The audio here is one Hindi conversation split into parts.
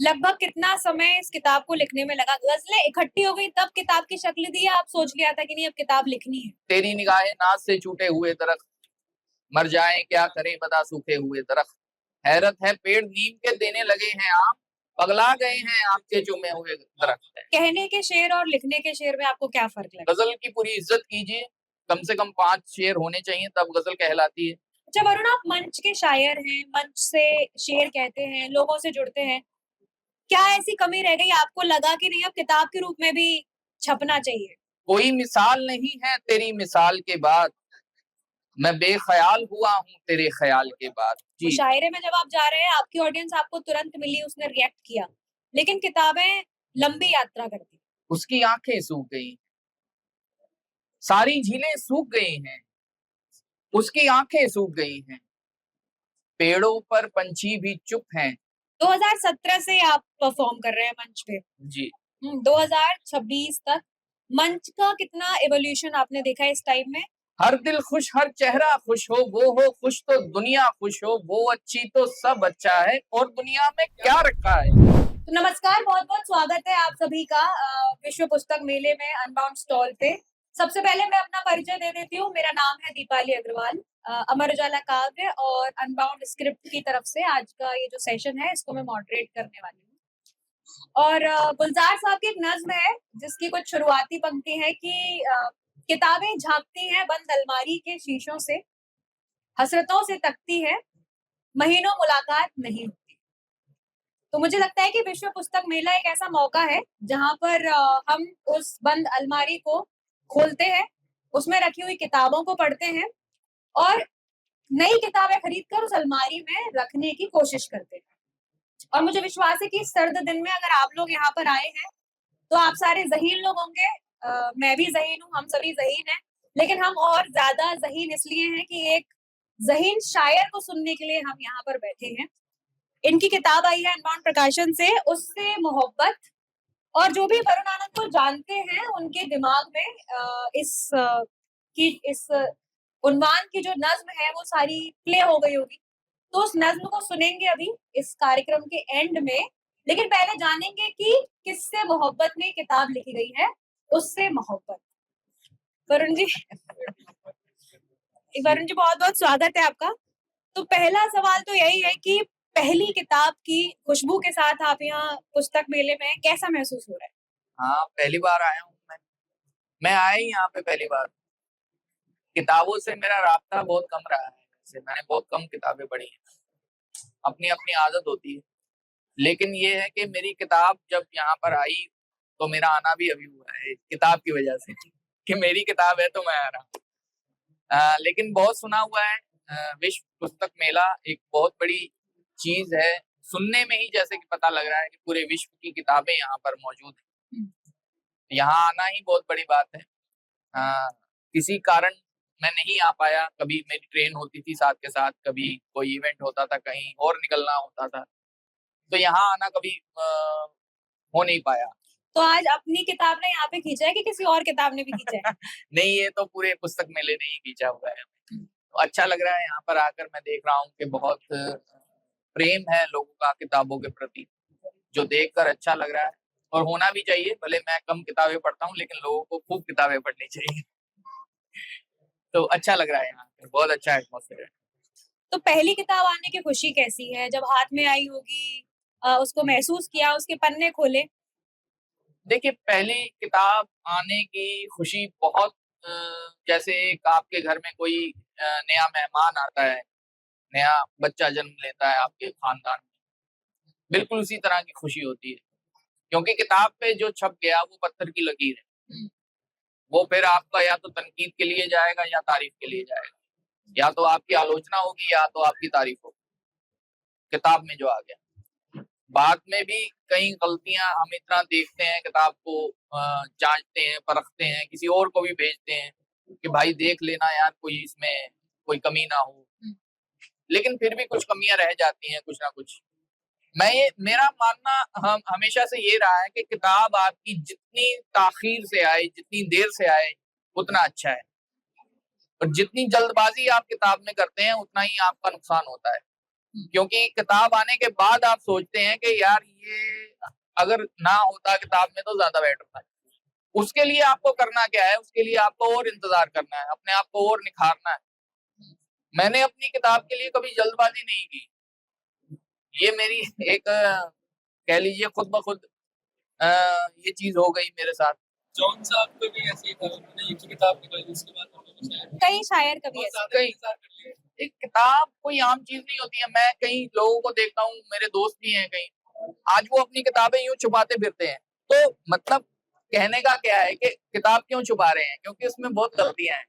लगभग कितना समय इस किताब को लिखने में लगा? गज़लें इकट्ठी हो गई तब किताब की शक्ल दी, या आप सोच लिया था कि नहीं अब किताब लिखनी है? तेरी निगाहें नाज से छूटे हुए दरख्त, मर जाएं क्या करें बता सूखे हुए दरख्त। हैरत है पेड़ नीम के देने लगे हैं आम, पगला गए हैं आम के चूमे हुए दरख्त है। कहने के शेर और लिखने के शेर में आपको क्या फ़र्क लगा? गजल की पूरी इज्जत कीजिए, कम से कम 5 शेर होने चाहिए तब गजल कहलाती है। अच्छा वरुण, आप मंच के शायर हैं, मंच से शेर कहते हैं, लोगों से जुड़ते हैं। क्या ऐसी कमी रह गई, आपको लगा कि नहीं अब किताब के रूप में भी छपना चाहिए? कोई मिसाल नहीं है तेरी मिसाल के बाद, मैं बेख्याल हुआ हूँ तेरे ख्याल के बाद। जी। मुशायरे में जब आप जा रहे हैं, आपकी ऑडियंस आपको तुरंत मिली, उसने रिएक्ट किया। लेकिन किताबें लंबी यात्रा करती हैं। उसकी आंखें सूख गई, सारी झीलें सूख गई हैं, उसकी आंखें सूख गई हैं, पेड़ों पर पंछी भी चुप हैं। 2017 से आप परफॉर्म कर रहे हैं मंच पे। जी। 2026 तक मंच का कितना इवोल्यूशन आपने देखा है इस टाइम में? हर दिल खुश हर चेहरा खुश वो हो खुश तो दुनिया खुश हो, वो अच्छी तो सब अच्छा है और दुनिया में क्या रखा है। तो नमस्कार, बहुत-बहुत स्वागत है आप सभी का विश्व पुस्तक मेले में अनबाउंड स्टॉल पे। सबसे पहले मैं अपना परिचय दे देती हूँ, मेरा नाम है दीपाली अग्रवाल। अमर उजाला काव्य और अनबाउंड स्क्रिप्ट की तरफ से आज का ये जो सेशन है इसको मैं मॉडरेट करने वाली हूँ। और गुलज़ार साहब की एक नज़्म है जिसकी कुछ शुरुआती पंक्ति है कि किताबें झाँकती हैं बंद अलमारी के शीशों से, हसरतों से तकती है, महीनों मुलाकात नहीं होती। तो मुझे लगता है कि विश्व पुस्तक मेला एक ऐसा मौका है जहाँ पर हम उस बंद अलमारी को खोलते हैं, उसमें रखी हुई किताबों को पढ़ते हैं और नई किताबें खरीद कर उस अलमारी में रखने की कोशिश करते हैं। और मुझे विश्वास है कि इस सर्द दिन में अगर आप लोग यहाँ पर आए हैं, तो आप सारे ज़हीन लोग होंगे। मैं भी ज़हीन हूँ, हम सभी ज़हीन हैं, लेकिन हम और ज़्यादा ज़हीन इसलिए हैं कि एक ज़हीन शायर को सुनने के लिए हम यहाँ पर बैठे हैं। इनकी किताब आई है अनबाउंड प्रकाशन से, उससे मोहब्बत। और जो भी वरुण आनंद को जानते हैं, उनके दिमाग में इस उन्वान की जो नज़्म है, वो सारी प्ले हो गई होगी। तो उस नज़्म को सुनेंगे अभी इस कार्यक्रम के एंड में, लेकिन पहले जानेंगे कि किससे मोहब्बत में किताब लिखी गई है, उससे मोहब्बत। वरुण जी जी। वरुण जी बहुत-बहुत स्वागत है आपका। तो पहला सवाल तो यही है कि पहली किताब की खुशबू के साथ आप यहाँ पुस्तक मेले में हैं, कैसा महसूस हो रहा है? हाँ, पहली बार आया हूँ मैं आया ही यहाँ पे पहली बार। किताबों से मेरा राब्ता बहुत कम रहा है, वैसे मैंने बहुत कम किताबें पढ़ी हैं, अपनी-अपनी आदत होती है। लेकिन ये है कि मेरी किताब जब यहाँ पर आई, तो मेरा आना भी अभी हुआ है, किताब की वजह से कि मेरी किताब है तो मैं आ रहा हूँ। लेकिन बहुत सुना हुआ है, विश्व पुस्तक मेला एक बहुत बड़ी चीज़ है। सुनने में ही जैसे कि पता लग रहा है कि पूरे विश्व की किताबें यहाँ पर मौजूद हैं। यहाँ आना ही बहुत बड़ी बात है। किसी कारण मैं नहीं आ पाया, कभी मेरी ट्रेन होती थी साथ के साथ, कभी कोई इवेंट होता था, कहीं और निकलना होता था, तो यहाँ आना कभी हो नहीं पाया। तो आज अपनी किताब ने यहाँ पे खींचा है कि किसी और किताब ने भी खींचा है? नहीं, ये तो पूरे पुस्तक मेले ने ही खींचा हुआ है। तो अच्छा लग रहा है यहाँ पर आकर, मैं देख रहा हूँ कि बहुत प्रेम है लोगों का किताबों के प्रति, जो देखकर अच्छा लग रहा है और होना भी चाहिए। भले मैं कम किताबें पढ़ता हूँ, लेकिन लोगों को खूब किताबें पढ़नी चाहिए। तो अच्छा लग रहा है यहाँ पे, बहुत अच्छा एटमॉस्फेयर है। तो पहली किताब आने की खुशी कैसी है? जब हाथ में आई होगी, उसको महसूस किया, उसके पन्ने खोले? देखिए, पहली किताब आने की खुशी बहुत जैसे एक आपके घर में कोई नया मेहमान आता है, नया बच्चा जन्म लेता है आपके खानदान में, बिल्कुल उसी तरह की खुशी होती है। क्योंकि किताब पे जो छप गया वो पत्थर की लकीर है। वो फिर आपका या तो तनकीद के लिए जाएगा या तारीफ के लिए जाएगा। या तो आपकी आलोचना होगी या तो आपकी तारीफ होगी। किताब में जो आ गया। बाद में भी कई गलतियाँ हम इतना देखते हैं किताब को, जाँचते हैं, परखते हैं, किसी और को भी भेजते हैं कि भाई देख लेना यार, कोई इसमें कोई कमी ना हो। लेकिन फिर भी कुछ कमियाँ रह जाती हैं, कुछ ना कुछ। मेरा मानना हम हमेशा से ये रहा है कि किताब आपकी जितनी ताख़ीर से आए, जितनी देर से आए, उतना अच्छा है। और जितनी जल्दबाज़ी आप किताब में करते हैं, उतना ही आपका नुकसान होता है। क्योंकि किताब आने के बाद आप सोचते हैं कि यार ये अगर ना होता किताब में तो ज्यादा बेटर था। उसके लिए आपको करना क्या है, उसके लिए आपको और इंतजार करना है, अपने आप को और निखारना है। मैंने अपनी किताब के लिए कभी जल्दबाजी नहीं की। ये मेरी एक कह लीजिए खुद ब खुद ये चीज हो गई मेरे साथ। जॉन साहब को भी ऐसे ही था, उन्होंने एक ही किताब निकाली, उसके बाद उन्होंने शायद कई शायर कभी बहुत ऐसे ज्यादा कई इंतजार कर लिया। एक किताब कोई आम चीज नहीं होती है। मैं कई लोगों को देखता हूँ, मेरे दोस्त भी हैं कई, आज वो अपनी किताबें यूं छुपाते फिरते हैं। तो मतलब कहने का क्या है कि किताब क्यों छुपा रहे हैं, क्योंकि उसमें बहुत गलतियां हैं।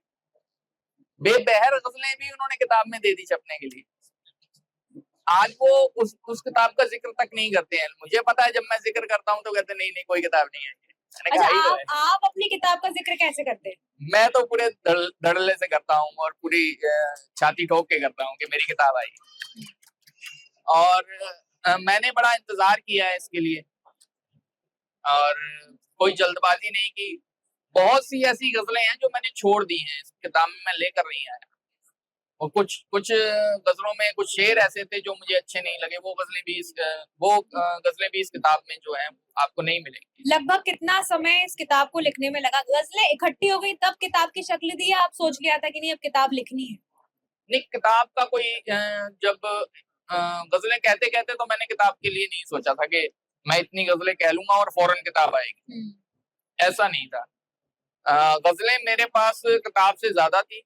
बेबहर गजलें भी उन्होंने किताब में दे दी छपने के लिए। आज वो उस किताब का जिक्र तक नहीं करते हैं। मुझे पता है, जब मैं जिक्र करता हूँ तो कहते नहीं नहीं कोई किताब नहीं है। मैंने अच्छा, कहा, "आई तो है।" आप अपनी किताब का जिक्र कैसे करते हैं? मैं तो पूरे धड़ल्ले से करता हूँ और पूरी छाती ठोक के करता हूँ कि मेरी किताब आई। और मैंने बड़ा इंतजार किया है इसके लिए, और कोई जल्दबाजी नहीं की। बहुत सी ऐसी गजलें हैं जो मैंने छोड़ दी हैं, इस किताब में मैं लेकर नहीं आया। और कुछ कुछ गजलों में कुछ शेर ऐसे थे जो मुझे अच्छे नहीं लगे। वो गजलें भी इस किताब में जो है आपको नहीं मिलेंगी। लगभग कितना समय इस किताब को लिखने में लगा? गजलें इकट्ठी हो गई तब किताब की शक्ल दी, या आप सोच लिया था कि नहीं अब किताब लिखनी है? नहीं, किताब का कोई जब गजलें कहते कहते तो मैंने किताब के लिए नहीं सोचा था कि मैं इतनी गजलें कह लूंगा और फौरन किताब आएगी। ऐसा नहीं था। गजलें मेरे पास किताब से ज्यादा थी,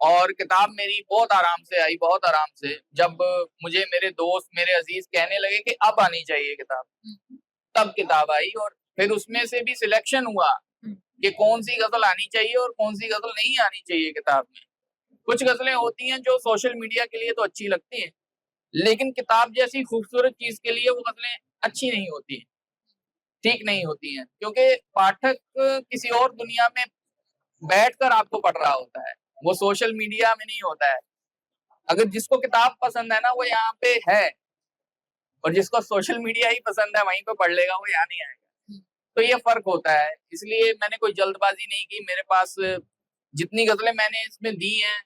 और किताब मेरी बहुत आराम से आई, बहुत आराम से। जब मुझे मेरे दोस्त, मेरे अजीज कहने लगे कि अब आनी चाहिए किताब, तब किताब आई। और फिर उसमें से भी सिलेक्शन हुआ कि कौन सी गजल आनी चाहिए और कौन सी गजल नहीं आनी चाहिए किताब में। कुछ गजलें होती हैं जो सोशल मीडिया के लिए तो अच्छी लगती हैं, लेकिन किताब जैसी खूबसूरत चीज के लिए वो गजलें अच्छी नहीं होती हैं, ठीक नहीं होती हैं, क्योंकि पाठक किसी और दुनिया में बैठकर आपको पढ़ रहा होता है, वो सोशल मीडिया में नहीं होता है। अगर जिसको किताब पसंद है ना, वो यहाँ पे है, और जिसको सोशल मीडिया ही पसंद है वहीं पे पढ़ लेगा, वो यहाँ नहीं आएगा। तो ये फर्क होता है। इसलिए मैंने कोई जल्दबाजी नहीं की। मेरे पास जितनी गजलें मैंने इसमें दी हैं,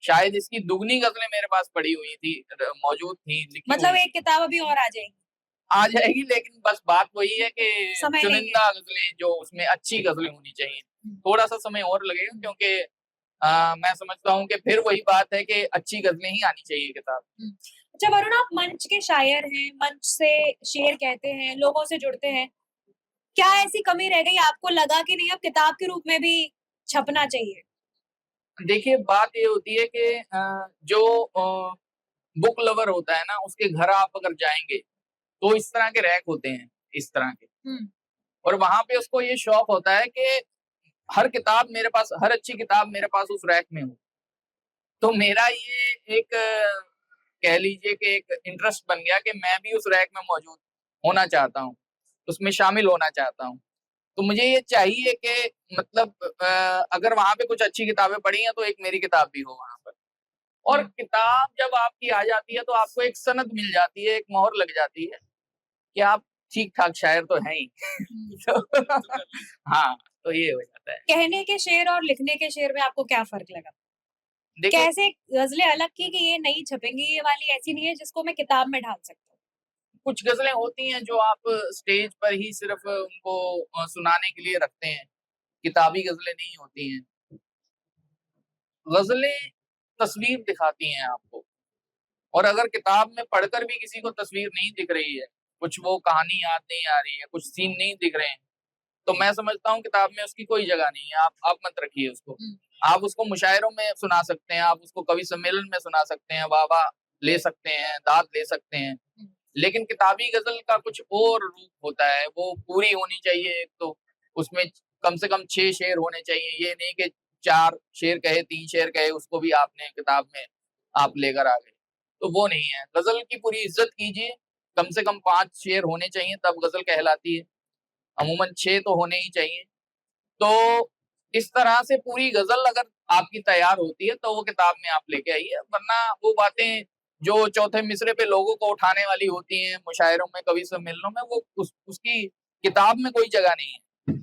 शायद इसकी दुगनी गजलें मेरे पास पड़ी हुई थी, मौजूद थी, लिखी मतलब हुई। एक किताब अभी और आ जाएगी? आ जाएगी, लेकिन बस बात वही है कि समय नहीं है। चुनिंदा गजलें, जो उसमें अच्छी गजलें होनी चाहिए। थोड़ा सा समय और लगेगा, क्योंकि मैं समझता हूँ कि फिर वही बात है कि अच्छी गजलें ही आनी चाहिए किताब। अच्छा वरुण, आप मंच के शायर हैं, मंच से शेर कहते हैं, लोगों से जुड़ते हैं। क्या ऐसी कमी रह गई, आपको लगा कि नहीं अब किताब के रूप में भी छपना चाहिए? देखिए, बात ये होती है कि जो बुक लवर होता है ना, उसके घर आप अगर जाएंगे तो इस तरह के रैक होते हैं, इस तरह के, और वहां पे उसको ये शौक होता है कि हर किताब मेरे पास, हर अच्छी किताब मेरे पास उस रैक में हो। तो मेरा ये एक कह लीजिए कि एक इंटरेस्ट बन गया कि मैं भी उस रैक में मौजूद होना चाहता हूँ, उसमें शामिल होना चाहता हूँ। तो मुझे ये चाहिए कि मतलब अगर वहां पे कुछ अच्छी किताबें पढ़ी हैं तो एक मेरी किताब भी हो वहां पर। और किताब जब आपकी आ जाती है तो आपको एक सनद मिल जाती है, एक मोहर लग जाती है कि आप ठीक ठाक शायर तो हैं ही। तो, हाँ, तो ये हो जाता है। कहने के शेर और लिखने के शेर में आपको क्या फर्क लगा? देखिए, कैसे गजलें अलग की कि ये नहीं छपेंगी, ये वाली ऐसी नहीं है जिसको मैं किताब में ढाल सकता हूँ? कुछ गजलें होती हैं जो आप स्टेज पर ही सिर्फ उनको सुनाने के लिए रखते हैं, किताबी गजलें नहीं होती हैं। गजलें तस्वीर दिखाती हैं आपको, और अगर किताब में पढ़कर भी किसी को तस्वीर नहीं दिख रही है, कुछ वो कहानी याद नहीं आ रही है, कुछ सीन नहीं दिख रहे हैं, तो मैं समझता हूँ किताब में उसकी कोई जगह नहीं है। आप मत रखिए उसको। आप उसको मुशायरों में सुना सकते हैं, आप उसको कवि सम्मेलन में सुना सकते हैं, वाह ले सकते हैं, दाद ले सकते हैं, लेकिन किताबी गजल का कुछ और रूप होता है। वो पूरी होनी चाहिए, एक तो उसमें कम से कम 6 शेर होने चाहिए। ये नहीं कि 4 शेर कहे, 3 शेर कहे, उसको भी आपने किताब में आप लेकर आ गए, तो वो नहीं है। गजल की पूरी इज्जत कीजिए, कम से कम 5 शेर होने चाहिए, तब गजल कहलाती है। अमूमन 6 तो होने ही चाहिए। तो इस तरह से पूरी गजल अगर आपकी तैयार होती है तो वो किताब में आप लेके आइए, वरना वो बातें जो चौथे मिसरे पे लोगों को उठाने वाली होती हैं मुशायरों में, कवि सम्मेलनों में, वो उसकी किताब में कोई जगह नहीं है।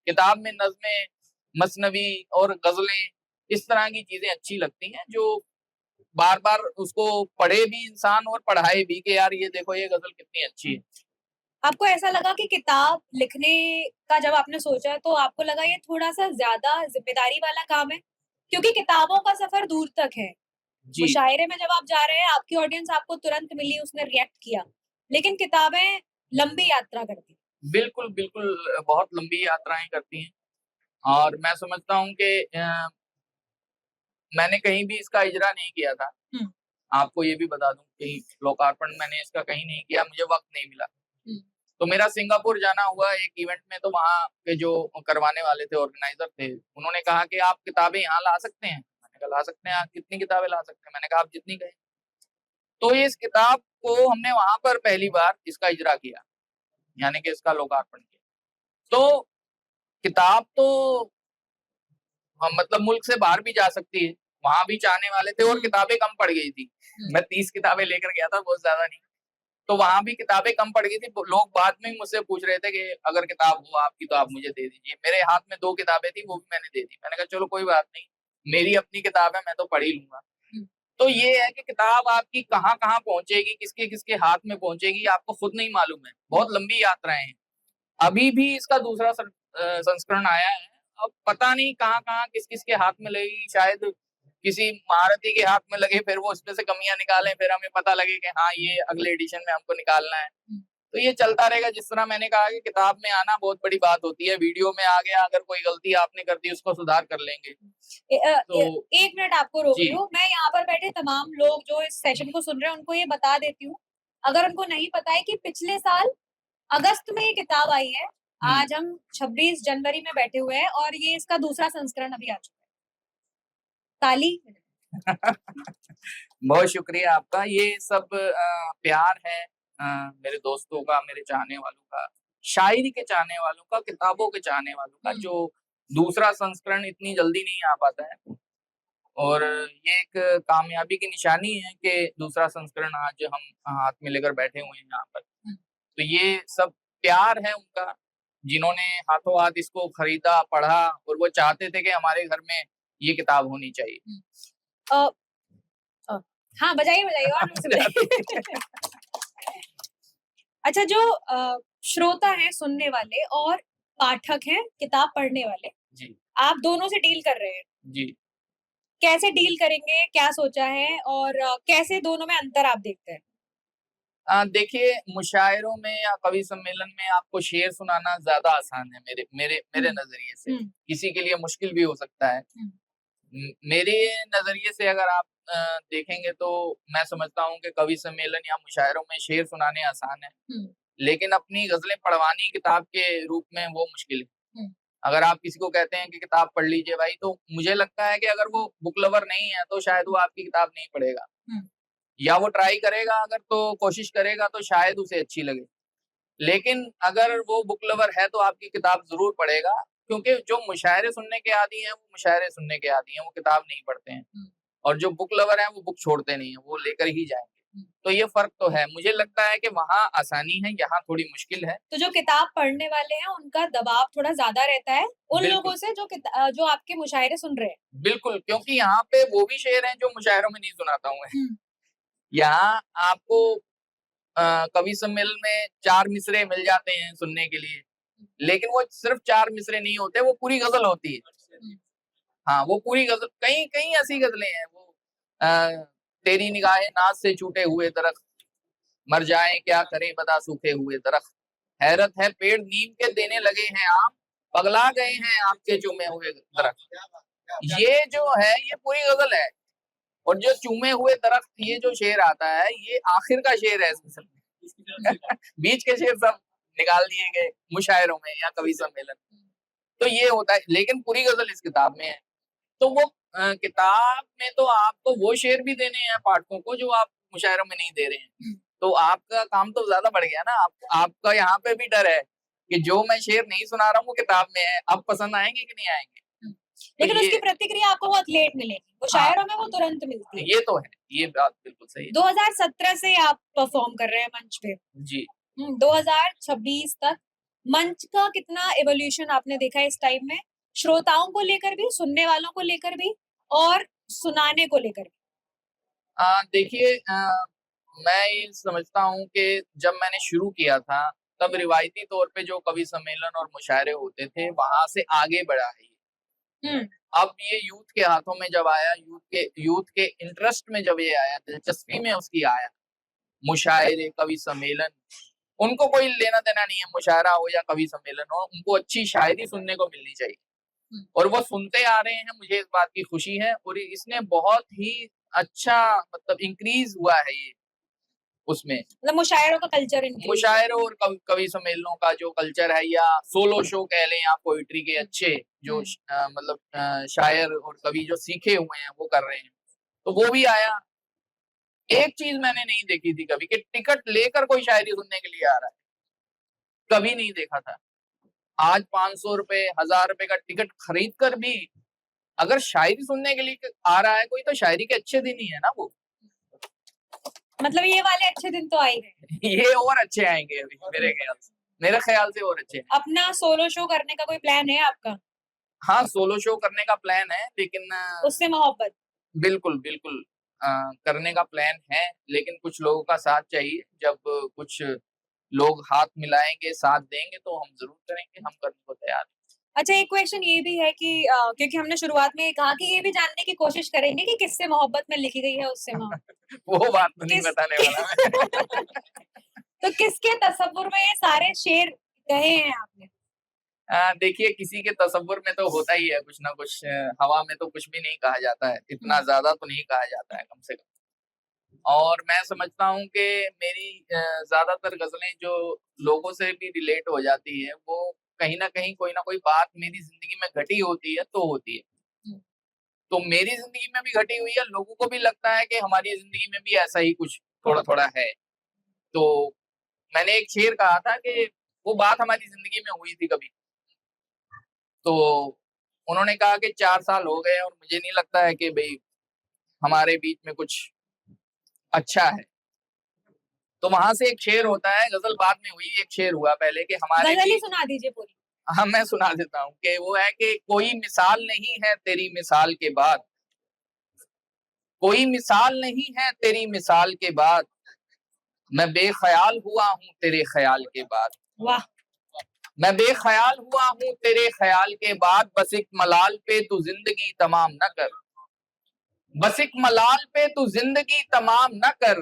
किताब में नज़्में, मसनवी और गजलें, इस तरह की चीजें अच्छी लगती हैं जो बार बार उसको पढ़े भी इंसान और पढ़ाए भी कि यार ये देखो ये गजल कितनी अच्छी है। आपको ऐसा लगा कि किताब लिखने का जब आपने सोचा तो आपको लगा ये थोड़ा सा ज्यादा जिम्मेदारी वाला काम है, क्योंकि किताबों का सफर दूर तक है। जी मुशायरे में जब आप जा रहे हैं आपकी ऑडियंस आपको तुरंत मिली, उसने रिएक्ट किया, लेकिन किताबें लंबी यात्रा करती हैं। बिल्कुल बिल्कुल, बहुत लंबी यात्राएं करती हैं और मैं समझता हूँ कि मैंने कहीं भी इसका इजरा नहीं किया था। हम्म, आपको ये भी बता दूं कहीं लोकार्पण मैंने इसका कहीं नहीं किया, मुझे वक्त नहीं मिला। हम्म, तो मेरा सिंगापुर जाना हुआ एक इवेंट में, तो वहाँ के जो करवाने वाले थे, ऑर्गेनाइजर थे, उन्होंने कहा कि आप किताबें यहाँ ला सकते हैं। मैंने कहा ला सकते हैं, आप कितनी किताबें ला सकते हैं? मैंने कहा आप जितनी कहें। तो इस किताब को हमने वहां पर पहली बार इसका इजरा किया, यानी कि इसका लोकार्पण किया। तो किताब तो मतलब मुल्क से बाहर भी जा सकती है, वहां भी चाहने वाले थे और किताबें कम पड़ गई थी। मैं 30 किताबें लेकर गया था, बहुत ज्यादा नहीं। तो वहां भी किताबें कम पड़ गई थी। लोग बाद में मुझसे पूछ रहे थे कि अगर किताब हो आपकी तो आप मुझे दे दीजिए। मेरे हाथ में 2 किताबें थी, वो भी मैंने दे दी। मैंने कहा चलो कोई बात नहीं, मेरी अपनी किताब है, मैं तो पढ़ ही लूंगा। तो ये है कि किताब आपकी कहाँ कहाँ पहुंचेगी, किसके किसके हाथ में पहुंचेगी, आपको खुद नहीं मालूम है। बहुत लंबी यात्राएं हैं। अभी भी इसका दूसरा संस्करण आया है। अब पता नहीं कहाँ कहाँ किस किस के हाथ में लगेगी, शायद किसी महारथी के हाथ में लगे, फिर वो उसमें से कमियां निकालें, फिर हमें पता लगे कि हाँ ये अगले एडिशन में हमको निकालना है। तो ये चलता रहेगा। जिस तरह मैंने कहा कि किताब में आना बहुत बड़ी बात होती है, वीडियो में आ गया, अगर कोई गलती आपने कर दी उसको सुधार कर लेंगे। तो एक मिनट आपको रोक जी रही हूँ। मैं यहाँ पर बैठे तमाम लोग जो इस सेशन को सुन रहे हैं उनको ये बता देती हूँ, अगर उनको नहीं पता है, कि पिछले साल अगस्त में ये किताब आई है। आज हम 26 जनवरी में बैठे हुए हैं और ये इसका दूसरा संस्करण अभी आ चुका है। ताली। बहुत शुक्रिया आपका। ये सब प्यार है मेरे दोस्तों का, मेरे चाहने वालों का, शायरी के चाहने वालों का, किताबों के चाहने वालों का, जो दूसरा संस्करण इतनी जल्दी नहीं आ पाता है। और ये एक कामयाबी की निशानी है कि दूसरा संस्करण आज हम हाथ में लेकर बैठे हुए हैं यहाँ पर। तो ये सब प्यार है उनका, जिन्होंने हाथों हाथ इसको खरीदा, पढ़ा, और वो चाहते थे कि हमारे घर में ये किताब होनी चाहिए। अ, अ, हाँ, बजाइए बजाइए और जोर से बजाइए। अच्छा, जो श्रोता है, सुनने वाले, और पाठक हैं, किताब पढ़ने वाले, जी आप दोनों से डील कर रहे हैं। जी। कैसे डील करेंगे, क्या सोचा है, और कैसे दोनों में अंतर आप देखते हैं? देखिए, मुशायरों में या कवि सम्मेलन में आपको शेर सुनाना ज्यादा आसान है मेरे मेरे मेरे नजरिए से। किसी के लिए मुश्किल भी हो सकता है। मेरे नजरिए से अगर आप देखेंगे तो मैं समझता हूँ कि कवि सम्मेलन या मुशायरों में शेर सुनाने आसान है, लेकिन अपनी गजलें पढ़वानी किताब के रूप में वो मुश्किल है। अगर आप किसी को कहते हैं कि किताब पढ़ लीजिए भाई, तो मुझे लगता है कि अगर वो बुक लवर नहीं है तो शायद वो आपकी किताब नहीं पढ़ेगा, या वो ट्राई करेगा अगर, तो कोशिश करेगा तो शायद उसे अच्छी लगे। लेकिन अगर वो बुक लवर है तो आपकी किताब जरूर पढ़ेगा, क्योंकि जो मुशायरे सुनने के आदी हैं वो मुशायरे सुनने के आदी हैं, वो किताब नहीं पढ़ते हैं। और जो बुक लवर हैं वो बुक छोड़ते नहीं है, वो लेकर ही जाएंगे। तो ये फर्क तो है। मुझे लगता है कि वहाँ आसानी है, यहाँ थोड़ी मुश्किल है। तो जो किताब पढ़ने वाले हैं उनका दबाव थोड़ा ज्यादा रहता है उन बिल्कुल लोगों से जो आपके मुशायरे सुन रहे हैं। बिल्कुल, क्योंकि यहाँ पे वो भी शेर हैं जो मुशायरों में नहीं सुनाता हूँ मैं। यहाँ आपको कवि सम्मेलन में 4 मिसरे मिल जाते हैं सुनने के लिए, लेकिन वो सिर्फ 4 मिसरे नहीं होते, वो पूरी गजल होती है। हाँ, वो पूरी गजल, कई कई ऐसी गजलें हैं वो। तेरी निगाहें नाज से छूटे हुए दरख्त, मर जाए क्या करे बता सूखे हुए दरख्त, हैरत है पेड़ नीम के देने लगे हैं आम, पगला गए हैं आपके चूमे हुए दरख्त। ये जो है ये पूरी गजल है। और जो चूमे हुए दरख्त, ये जो शेर आता है ये आखिर का शेर है इस में। बीच के शेर सब निकाल दिए गए मुशायरों में या कवि सम्मेलन। तो ये होता है, लेकिन पूरी गजल इस किताब में है। तो वो किताब में तो आपको वो शेर भी देने हैं पाठकों को जो आप मुशायरों में नहीं दे रहे हैं। तो आपका काम तो ज्यादा बढ़ गया ना। आपका यहाँ पे भी डर है कि जो मैं शेर नहीं सुना रहा हूँ वो किताब में है, अब पसंद आएंगे कि नहीं आएंगे। लेकिन उसकी प्रतिक्रिया आपको बहुत लेट मिलेगी, मुशायरों में वो तुरंत मिलती है। ये तो है, ये बात बिल्कुल सही है। 2017 से आप परफॉर्म कर रहे हैं मंच पे। जी 2026 तक मंच का कितना एवोल्यूशन आपने देखा है इस टाइम में, श्रोताओं को लेकर भी, सुनने वालों को लेकर भी, और सुनाने को लेकर भी? देखिए, मैं ये समझता हूँ कि जब मैंने शुरू किया था तब रिवायती तौर पे जो कवि सम्मेलन और मुशायरे होते थे वहां से आगे बढ़ा है ये। हम्म। अब ये यूथ के हाथों में जब आया, यूथ के इंटरेस्ट में जब ये आया, दिलचस्पी में उसकी आया, मुशायरे, कवि सम्मेलन, उनको कोई लेना देना नहीं है, मुशायरा हो या कवि सम्मेलन हो, उनको अच्छी शायरी सुनने को मिलनी चाहिए और वो सुनते आ रहे हैं। मुझे इस बात की खुशी है और इसने बहुत ही अच्छा मतलब इंक्रीज हुआ है ये उसमें, मतलब मुशायरों का कल्चर इंक्रीज। मुशायरों और कवि सम्मेलनों का जो कल्चर है, या सोलो शो कह लें आप, पोइट्री के अच्छे जो मतलब शायर और कवि जो सीखे हुए हैं वो कर रहे हैं, तो वो भी आया। एक चीज मैंने नहीं देखी थी कभी कि टिकट लेकर कोई शायरी सुनने के लिए आ रहा है, कभी नहीं देखा था। आज 500 रुपए, 1000 रुपए का टिकट खरीद कर भी अगर शायरी सुनने के लिए आ रहा है कोई, तो शायरी के अच्छे दिन ही है ना वो। मतलब ये वाले अच्छे दिन तो आए गए। ये और अच्छे आएंगे अभी मेरे ख्याल से और अच्छे। अपना सोलो शो करने का कोई प्लान है आपका? हाँ, सोलो शो करने का प्लान है, लेकिन उससे मोहब्बत। बिल्कुल बिल्कुल करने का प्लान है, लेकिन कुछ लोगों का साथ चाहिए। जब कुछ लोग हाथ मिलाएंगे, साथ देंगे, तो हम जरूर करेंगे, हम करने को तैयार हैं। अच्छा, एक क्वेश्चन ये भी है कि क्योंकि हमने शुरुआत में कहा कि ये भी जानने की कोशिश करेंगे कि किससे मोहब्बत में लिखी गई है उससे मोहब्बत। वो बात तो नहीं किस बताने वाला मैं। तो किसके तसव्वुर में ये सारे शेर गए हैं आपने? देखिए, किसी के तसव्वुर में तो होता ही है कुछ ना कुछ, हवा में तो कुछ भी नहीं कहा जाता है, इतना ज्यादा तो नहीं कहा जाता है कम से कम। और मैं समझता हूँ कि मेरी ज्यादातर गजलें जो लोगों से भी रिलेट हो जाती है, वो कहीं ना कहीं कोई ना कोई बात मेरी जिंदगी में घटी होती है तो होती है। तो मेरी जिंदगी में भी घटी हुई है, लोगों को भी लगता है कि हमारी जिंदगी में भी ऐसा ही कुछ थोड़ा थोड़ा है। तो मैंने एक शेर कहा था कि वो बात हमारी जिंदगी में हुई थी कभी, तो उन्होंने कहा कि 4 साल हो गए और मुझे नहीं लगता है कि भाई हमारे बीच में कुछ अच्छा है। तो वहां से एक शेर होता है, गजल बाद में हुई, एक शेर हुआ पहले कि हमारे गजल ही बीच। सुना दीजिए पूरी। हाँ, मैं सुना देता हूँ कि वो है कि कोई मिसाल नहीं है तेरी मिसाल के बाद, कोई मिसाल नहीं है तेरी मिसाल के बाद, मैं बेख्याल हुआ हूँ तेरे ख्याल के बाद। वाह। मैं बेख्याल हुआ हूँ तेरे ख्याल के बाद, बस एक मलाल पे तू जिंदगी तमाम न कर, बस एक मलाल पे तू जिंदगी तमाम न कर,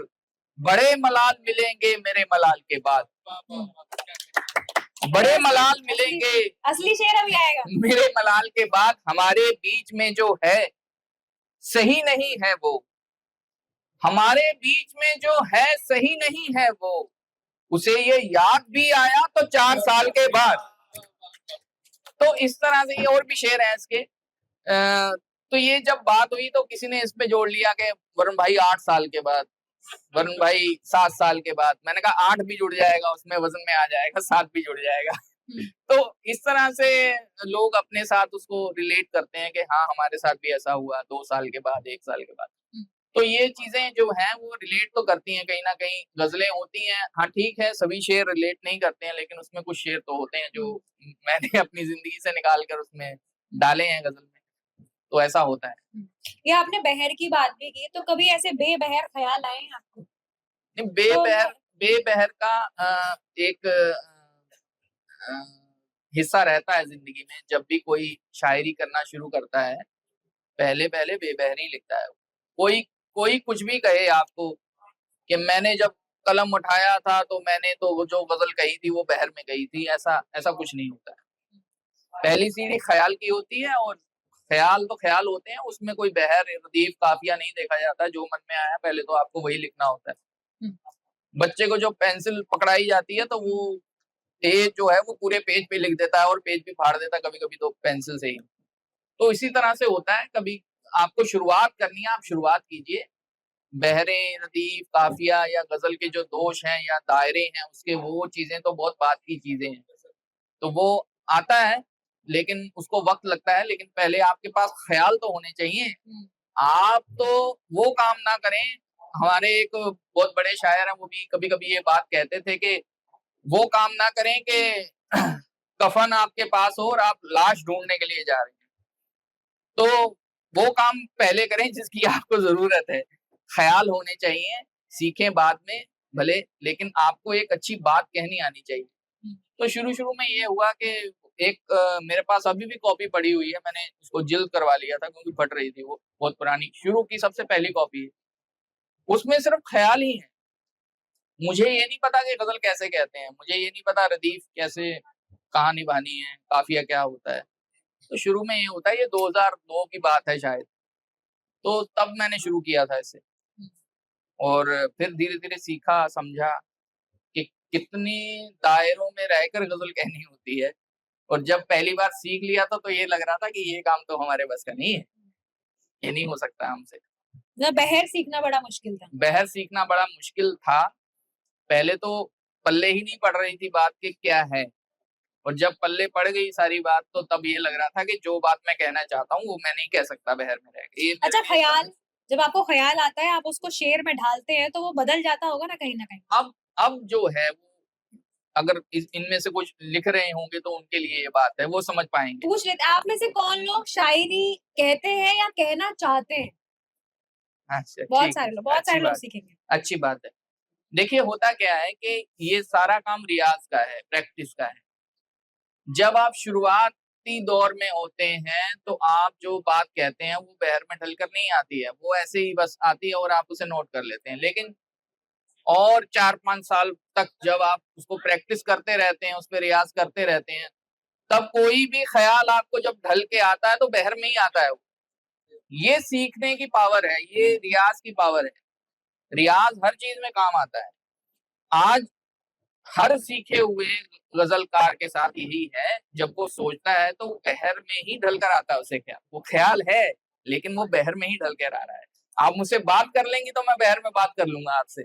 बड़े मलाल मिलेंगे मेरे मलाल के बाद, बड़े मलाल मिलेंगे असली शेर अभी आएगा। मेरे मलाल के बाद, हमारे बीच में जो है सही नहीं है वो, हमारे बीच में जो है सही नहीं है वो, उसे ये याद भी आया तो 4 साल के बाद। तो इस तरह से ये और भी शेर हैं इसके। तो ये जब बात हुई तो किसी ने इस पे जोड़ लिया कि वरुण भाई 8 साल के बाद, वरुण भाई 7 साल के बाद। मैंने कहा 8 भी जुड़ जाएगा, उसमें वजन में आ जाएगा, 7 भी जुड़ जाएगा। तो इस तरह से लोग अपने साथ उसको रिलेट करते हैं कि हाँ, हमारे साथ भी ऐसा हुआ 2 साल के बाद, 1 साल के बाद। तो ये चीजें जो हैं वो रिलेट तो करती हैं, कहीं ना कहीं गजलें होती हैं। हाँ ठीक है, सभी शेर रिलेट नहीं करते हैं, लेकिन उसमें कुछ शेर तो होते हैं जो मैंने अपनी जिंदगी से निकाल कर उसमें डाले हैं गजल में, तो ऐसा होता है। ये आपने बहर की बात भी की, तो कभी ऐसे बेबहर ख्याल आए हैं आपको? नहीं, बेबहर का एक हिस्सा रहता है जिंदगी में। जब भी कोई शायरी करना शुरू करता है, पहले पहले बेबहर ही लिखता है। कोई कोई कुछ भी कहे आपको कि मैंने जब कलम उठाया था तो मैंने तो वो जो गजल कही थी वो बहर में गई थी, ऐसा ऐसा कुछ नहीं होता है। पहली सीढ़ी ख्याल की होती है, और ख्याल तो ख्याल होते हैं, उसमें कोई बहर, रदीफ, काफिया नहीं देखा जाता। जो मन में आया पहले तो आपको वही लिखना होता है। बच्चे को जो पेंसिल पकड़ाई जाती है तो वो पेज जो है वो पूरे पेज पे लिख देता है और पेज भी फाड़ देता है कभी कभी तो पेंसिल से ही। तो इसी तरह से होता है, कभी आपको शुरुआत करनी है, आप शुरुआत कीजिए। बहरे, लतीफ, काफिया या गजल के जो दोष हैं या दायरे हैं उसके, वो चीजें तो बहुत बात की चीजें हैं, तो वो आता है, लेकिन उसको वक्त लगता है। लेकिन पहले आपके पास ख्याल तो होने चाहिए। आप तो वो काम ना करें। हमारे एक बहुत बड़े शायर हैं, वो भी कभी कभी ये बात कहते थे कि वो काम ना करें कि कफन आपके पास हो और आप लाश ढूंढने के लिए जा रहे हैं, तो वो काम पहले करें जिसकी आपको जरूरत है। ख्याल होने चाहिए, सीखें बाद में भले, लेकिन आपको एक अच्छी बात कहनी आनी चाहिए। तो शुरू-शुरू में ये हुआ कि एक मेरे पास अभी भी कॉपी पड़ी हुई है, मैंने उसको जिल्द करवा लिया था क्योंकि फट रही थी वो, बहुत पुरानी, शुरू की सबसे पहली कॉपी है। उसमें सिर्फ ख्याल ही है। मुझे ये नहीं पता कि गज़ल कैसे कहते हैं, मुझे ये नहीं पता रदीफ कैसे कहाँ निभानी है, काफ़िया क्या होता है। तो शुरू में ये होता है, ये 2002 की बात है शायद, तो तब मैंने शुरू किया था इसे और फिर धीरे-धीरे सीखा, समझा कि कितनी दायरों में रहकर गज़ल कहनी होती है और जब पहली बार सीख लिया तो ये लग रहा था कि ये काम तो हमारे बस का नहीं है, ये नहीं हो सकता हमसे। मतलब बहर सीखना बड़ा मुश्किल था। बहर सीखना बड़ा मुश्किल था, पहले तो पल्ले ही नहीं पड़ रही थी बात कि क्या है और जब पल्ले पड़ गई सारी बात तो तब ये लग रहा था कि जो बात मैं कहना चाहता हूँ वो मैं नहीं कह सकता बहर में रह के। ये अच्छा, मेरे लिए ख़याल जब आपको ख़याल आता है, आप उसको शेर में ढालते हैं, तो वो बदल जाता होगा ना कहीं न कहीं? अब जो है वो अगर इनमें से कुछ लिख रहे होंगे तो उनके लिए ये बात है, वो समझ पाएँगे। पूछ लेते आप में से कौन लोग शायरी कहते हैं या कहना चाहते हैं? अच्छा, ठीक है, बहुत अच्छी सारे लोग बात सीखेंगे। अच्छी बात है। देखिए होता क्या है कि ये सारा काम रियाज़ का है, प्रैक्टिस का है। जब आप शुरुआती दौर में होते हैं, तो आप जो बात कहते हैं, वो बहर में ढलकर नहीं आती है, वो ऐसे ही बस आती है और आप उसे नोट कर लेते हैं। लेकिन और 4-5 साल तक जब आप उसको प्रैक्टिस करते रहते हैं, उसपे रियाज़ करते रहते हैं, तब कोई भी ख़्याल आपको जब ढल के आता है, तो बहर में ही आता है वो। ये सीखने की पावर है, ये रियाज़ की पावर है। रियाज़ हर चीज़ में काम आता है। आज हर सीखे हुए गज़लकार के साथ यही है, जब वो सोचता है तो वो बहर में ही ढल कर आता है उसे ख़्याल। वो ख़्याल है, लेकिन वो बहर में ही ढल कर आ रहा है। आप मुझसे बात कर लेंगी तो मैं बहर में बात कर लूँगा आपसे।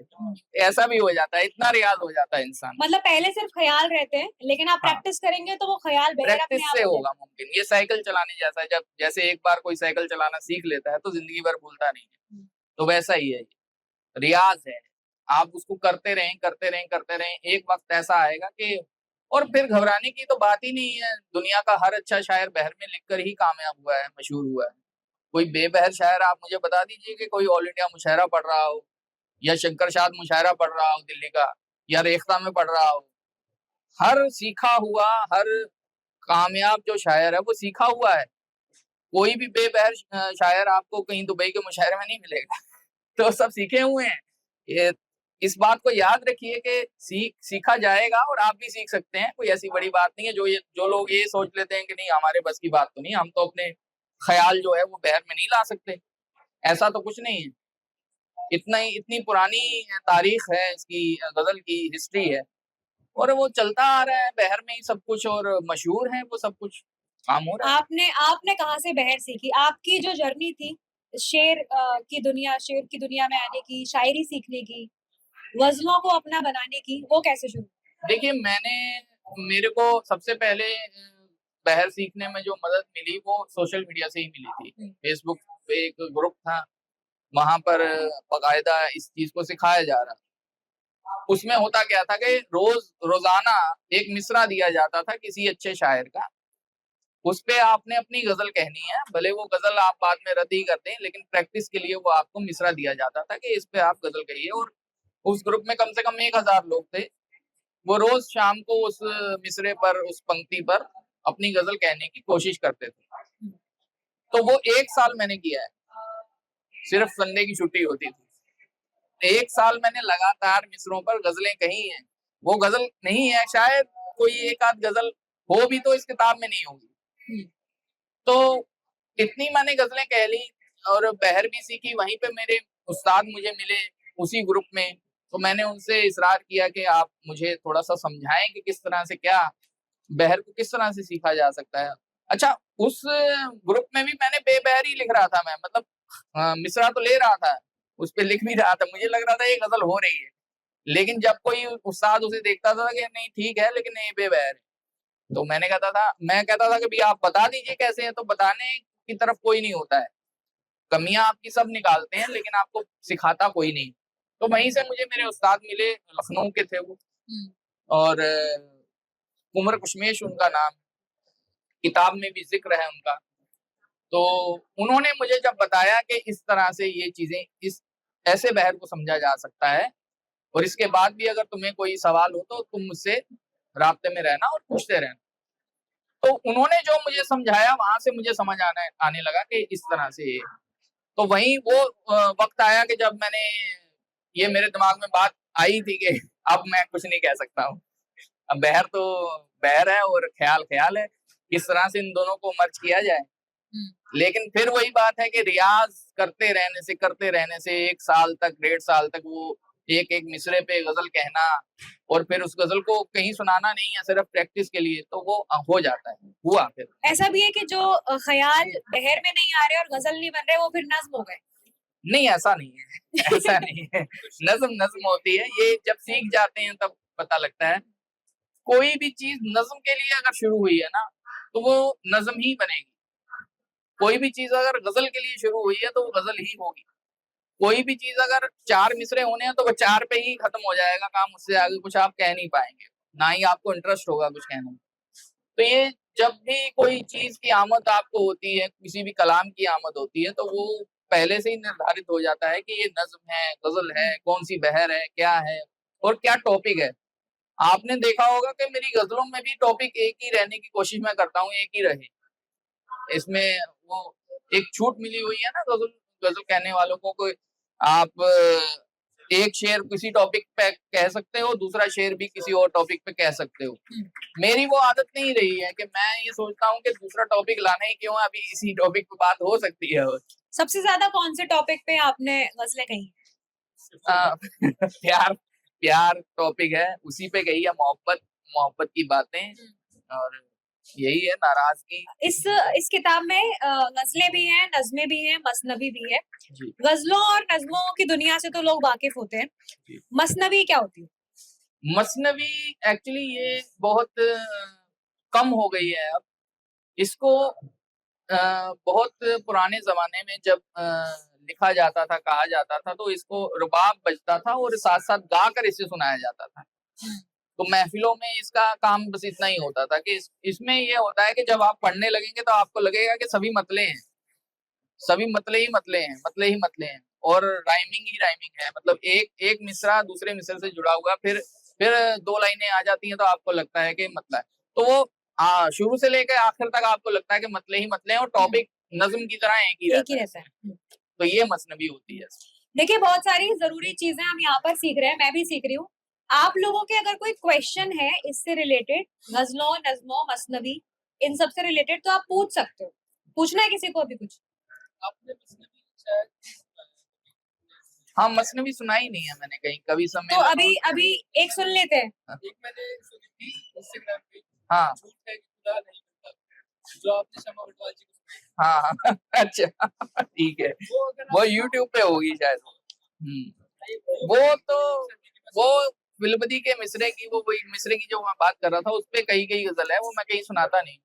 ऐसा भी हो जाता है, इतना रियाज़ हो जाता है इंसान को। मतलब पहले सिर्फ ख़याल रहते हैं, लेकिन आप हाँ, प्रैक्टिस करेंगे तो वो ख़याल बहर अपने प्रैक्टिस आप से हो होगा जाएगा। मुमकिन। ये साइकिल चलाने जैसा है, जब जैसे एक बार कोई साइकिल चलाना सीख लेता है, तो ज़िंदगी भर भूलता नहीं है। तो वैसा ही है ये, रियाज़ है। आप उसको करते रहें, करते रहें, करते रहें, एक वक़्त ऐसा आएगा कि और फिर घबराने की तो बात ही नहीं है। दुनिया का हर अच्छा शायर बहर में लिखकर ही कामयाब हुआ है, मशहूर हुआ है। कोई बेबहर शायर आप मुझे बता दीजिए कि कोई ऑल इंडिया मुशायरा पढ़ रहा हो या शंकरशाद मुशायरा पढ़ रहा हो दिल्ली का या रेख्ता में पढ़ रहा हो। हर सीखा हुआ, हर कामयाब जो शायर है, वो सीखा हुआ है। कोई भी बेबहर शायर आपको कहीं दुबई के मुशायरे में नहीं मिलेगा। तो सब सीखे हुए हैं। ये इस बात को याद रखिए कि सीखा जाएगा और आप भी सीख सकते हैं, कोई ऐसी बड़ी बात नहीं है। जो लोग ये सोच लेते हैं कि नहीं हमारे बस की बात तो नहीं, हम तो अपने ख़्याल जो है वो बहर में नहीं ला सकते, ऐसा तो कुछ नहीं है। इतनी पुरानी तारीख़ है इसकी, ग़ज़ल की हिस्ट्री है और वो चलता आ रहा है बहर में ही सब कुछ और मशहूर है वो सब कुछ, काम हो रहा है। आपने आपने कहाँ से बहर सीखी? आपकी जो जर्नी थी शेर की दुनिया में आने की, शायरी सीखने की, गज़लों को अपना बनाने की, वो कैसे शुरू? देखिए मेरे को सबसे पहले बहर सीखने में जो मदद मिली वो सोशल मीडिया से ही मिली थी। फेसबुक पे एक ग्रुप था, वहाँ पर बाकायदा इस चीज़ को सिखाया जा रहा था। उसमें होता क्या था कि रोज़ाना एक मिसरा दिया जाता था किसी अच्छे शायर का। उसपे आपने अपनी गज़ल कहनी है, भले वो गज़ल आप बाद में रद्द ही कर दें, लेकिन प्रैक्टिस के लिए वो आपको मिसरा दिया जाता था कि इस पे आप गज़ल कहिए और उस ग्रुप में कम से कम 1000 लोग थे। वो रोज़ शाम को उस मिसरे पर, उस पंक्ति पर अपनी गज़ल कहने की कोशिश करते थे। तो वो 1 साल मैंने किया है, सिर्फ़ संडे की छुट्टी होती थी। 1 साल मैंने लगातार मिसरों पर गज़लें कही हैं। वो गज़ल नहीं है, शायद कोई एक आध गज़ल हो भी तो इस किताब में नहीं होगी। तो इतनी मैंने गज़लें कह ली और बहर भी सीखी, वहीं पे मेरे उस्ताद मुझे मिले उसी ग्रुप में, तो मैंने उनसे इसरार किया कि आप मुझे थोड़ा-सा समझाएँ कि किस तरह से क्या बहर को किस तरह से सीखा जा सकता है। अच्छा, उस ग्रुप में भी मैंने बेबहर ही लिख रहा था मैं, मतलब मिसरा तो ले रहा था, उसपे लिख भी रहा था, मुझे लग रहा था ये गज़ल हो रही है। लेकिन जब कोई उस्ताद उसे देखता था कि नहीं ठीक है, लेकिन ये बेबहर है। तो मैं कहता था कि भई आप बता दीजिए कैसे है, तो बताने की तरफ कोई नहीं होता है। कमियाँ आपकी सब निकालते हैं, लेकिन आपको सिखाता कोई नहीं। तो वहीं से मुझे मेरे उस्ताद मिले, लखनऊ के थे वो और कुँवर कशमेश उनका नाम, किताब में भी ज़िक्र है उनका। तो उन्होंने मुझे जब बताया कि इस तरह से ये चीज़ें इस ऐसे बहर को समझा जा सकता है। और इसके बाद भी अगर तुम्हें कोई सवाल हो तो तुम मुझसे राब्ते में रहना और पूछते रहना। तो उन्होंने जो मुझे समझाया वहां से मुझे समझ आने लगा कि इस तरह से। तो वहीं वो वक्त आया कि जब मैंने ये मेरे दिमाग में बात आई थी कि अब मैं कुछ नहीं कह सकता हूँ, अब बहर तो बहर है और ख्याल ख्याल है, किस तरह से इन दोनों को मर्ज किया जाए। लेकिन फिर वही बात है कि रियाज करते रहने से 1 साल तक 1.5 साल तक वो एक एक मिसरे पे गजल कहना और फिर उस गजल को कहीं सुनाना नहीं है, सिर्फ प्रैक्टिस के लिए, तो वो हो जाता है, हुआ। फिर ऐसा भी है कि जो ख्याल बहर में नहीं आ रहे और गजल नहीं बन रहे, वो फिर नज्म हो गए? नहीं, ऐसा नहीं है ऐसा नहीं है। नज्म नज्म होती है, ये जब सीख जाते हैं तब पता लगता है। कोई भी चीज नज्म के लिए अगर शुरू हुई है ना तो वो नज्म ही बनेगी। कोई भी चीज अगर गजल के लिए शुरू हुई है तो वो गजल ही होगी। कोई भी चीज अगर 4 मिसरे होने हैं तो वो 4 पे ही खत्म हो जाएगा काम, उससे आगे कुछ आप कह नहीं पाएंगे, ना ही आपको इंटरेस्ट होगा कुछ कहने में। तो ये जब भी कोई चीज की आमद आपको होती है, किसी भी कलाम की आमद होती है, तो वो पहले से ही निर्धारित हो जाता है कि ये नज्म है, गजल है, कौन सी बहर है, क्या है और क्या टॉपिक है। आपने देखा होगा कि मेरी गजलों में भी टॉपिक एक ही रहने की कोशिश मैं करता हूँ, एक ही रहे। इसमें वो एक छूट मिली हुई है ना गजल गजल कहने वालों को, कोई आप एक शेर किसी टॉपिक पे कह सकते हो, दूसरा शेर भी किसी और टॉपिक पे कह सकते हो। मेरी वो आदत नहीं रही है कि मैं ये सोचता हूँ कि दूसरा टॉपिक लाना ही क्यों, अभी इसी टॉपिक पे बात हो सकती है। सबसे ज्यादा कौन से टॉपिक पे आपने गजलें कही? प्यार प्यार टॉपिक है, उसी पे गई है, मोहब्बत मोहब्बत की बातें, और यही है नाराजगी। इस किताब में गजलें भी हैं, नज़्में भी हैं, मसनवी भी है। जी। गजलों और नज़्मों की दुनिया से तो लोग वाकिफ होते हैं, मसनवी क्या होती है? मसनवी एक्चुअली ये बहुत कम हो गई है अब। इसको बहुत पुराने जमाने में जब लिखा जाता था, कहा जाता था, तो इसको रुबाब बजता था और साथ साथ गाकर इसे सुनाया जाता था। तो महफिलों में इसका काम बस इतना ही होता था कि इसमें ये होता है कि जब आप पढ़ने लगेंगे तो आपको लगेगा कि सभी मतले हैं, सभी मतले ही मतले हैं, मतले ही मतले हैं, और राइमिंग ही राइमिंग है। मतलब एक एक मिसरा दूसरे मिसरे से जुड़ा हुआ, फिर 2 लाइनें आ जाती हैं तो आपको लगता है कि मतला है। तो वो शुरू से लेकर आखिर तक आपको लगता है कि मतले ही मतले हैं और टॉपिक नज्म की तरह एक ही रहता है। तो ये मसनवी होती है। देखिए, बहुत सारी जरूरी चीजें हम यहाँ पर सीख रहे हैं, मैं भी सीख रही हूँ। आप लोगों के अगर कोई क्वेश्चन है इससे रिलेटेड, गजलों, नज़्मों, मसनवी, इन सब से रिलेटेड, तो आप पूछ सकते हो। पूछना है किसी को अभी कुछ? आपने मसनवी शायद हाँ, मसनवी सुनाई नहीं है मैंने कहीं, कवि तो सम्मेलन अभी एक सुन लेते हैं। एक मैंने सुनी थी इंस्टाग्राम पे, हाँ झूठ है कि खुदा नहीं मिलता, जो आपने शमा बटवाल जी को सुनाई। हाँ अच्छा ठीक है, वो यूट्यूब पे होगी शायद। वो फिल्मदी के मिसरे की, वो वही मिसरे की जो मैं बात कर रहा था, उस पे कई गजल है, वो मैं कहीं सुनाता नहीं।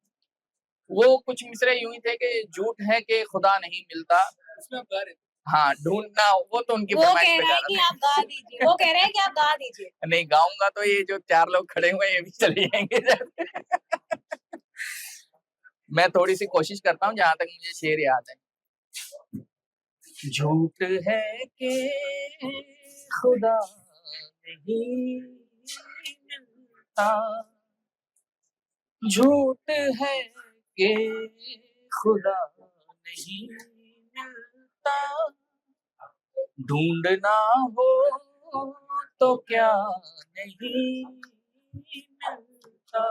वो कुछ मिसरे यूं ही थे कि झूठ है कि खुदा नहीं मिलता, उसमें आप गा रहे थे। हाँ ढूंढना, वो तो उनकी वो फरमाइश कह पे रहा गा है रहा कि था। आप गा दीजिए, वो कह रहे हैं कि आप गा दीजिए। नहीं गाऊंगा तो ये जो 4 लोग खड़े हुए हैं ये भी चले जाएंगे। मैं थोड़ी सी कोशिश करता हूँ जहां तक मुझे शेर याद है। झूठ है कि खुदा नहीं मिलता, झूठ है कि खुदा नहीं मिलता, ढूंढना हो तो क्या नहीं मिलता,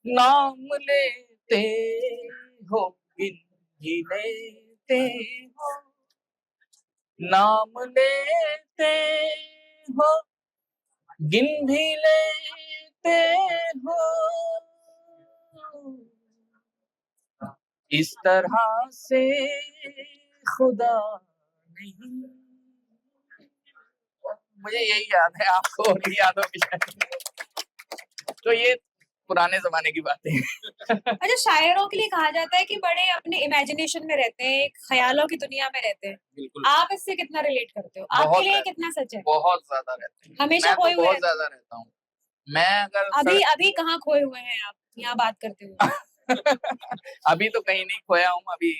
नाम लेते हो गिन ही लेते हो, नाम लेते हो गिन भी लेते हो, इस तरह से खुदा नहीं। मुझे यही याद है, आपको और भी याद होगी शायद। तो ये पुराने जमाने की बातें हैं। अच्छा, शायरों के लिए कहा जाता है कि बड़े अपने इमेजिनेशन में रहते हैं, एक ख्यालों की दुनिया में रहते हैं। बिल्कुल, आप इससे कितना रिलेट करते हो? आपके लिए कितना सच है? बहुत ज्यादा रहते हैं। हमेशा मैं खोए तो हुए बहुत ज्यादा रहता हूँ। मैं अगर अभी कहाँ खोए हुए हैं आप यहाँ बात करते हुए? अभी तो कहीं नहीं खोया हूँ, अभी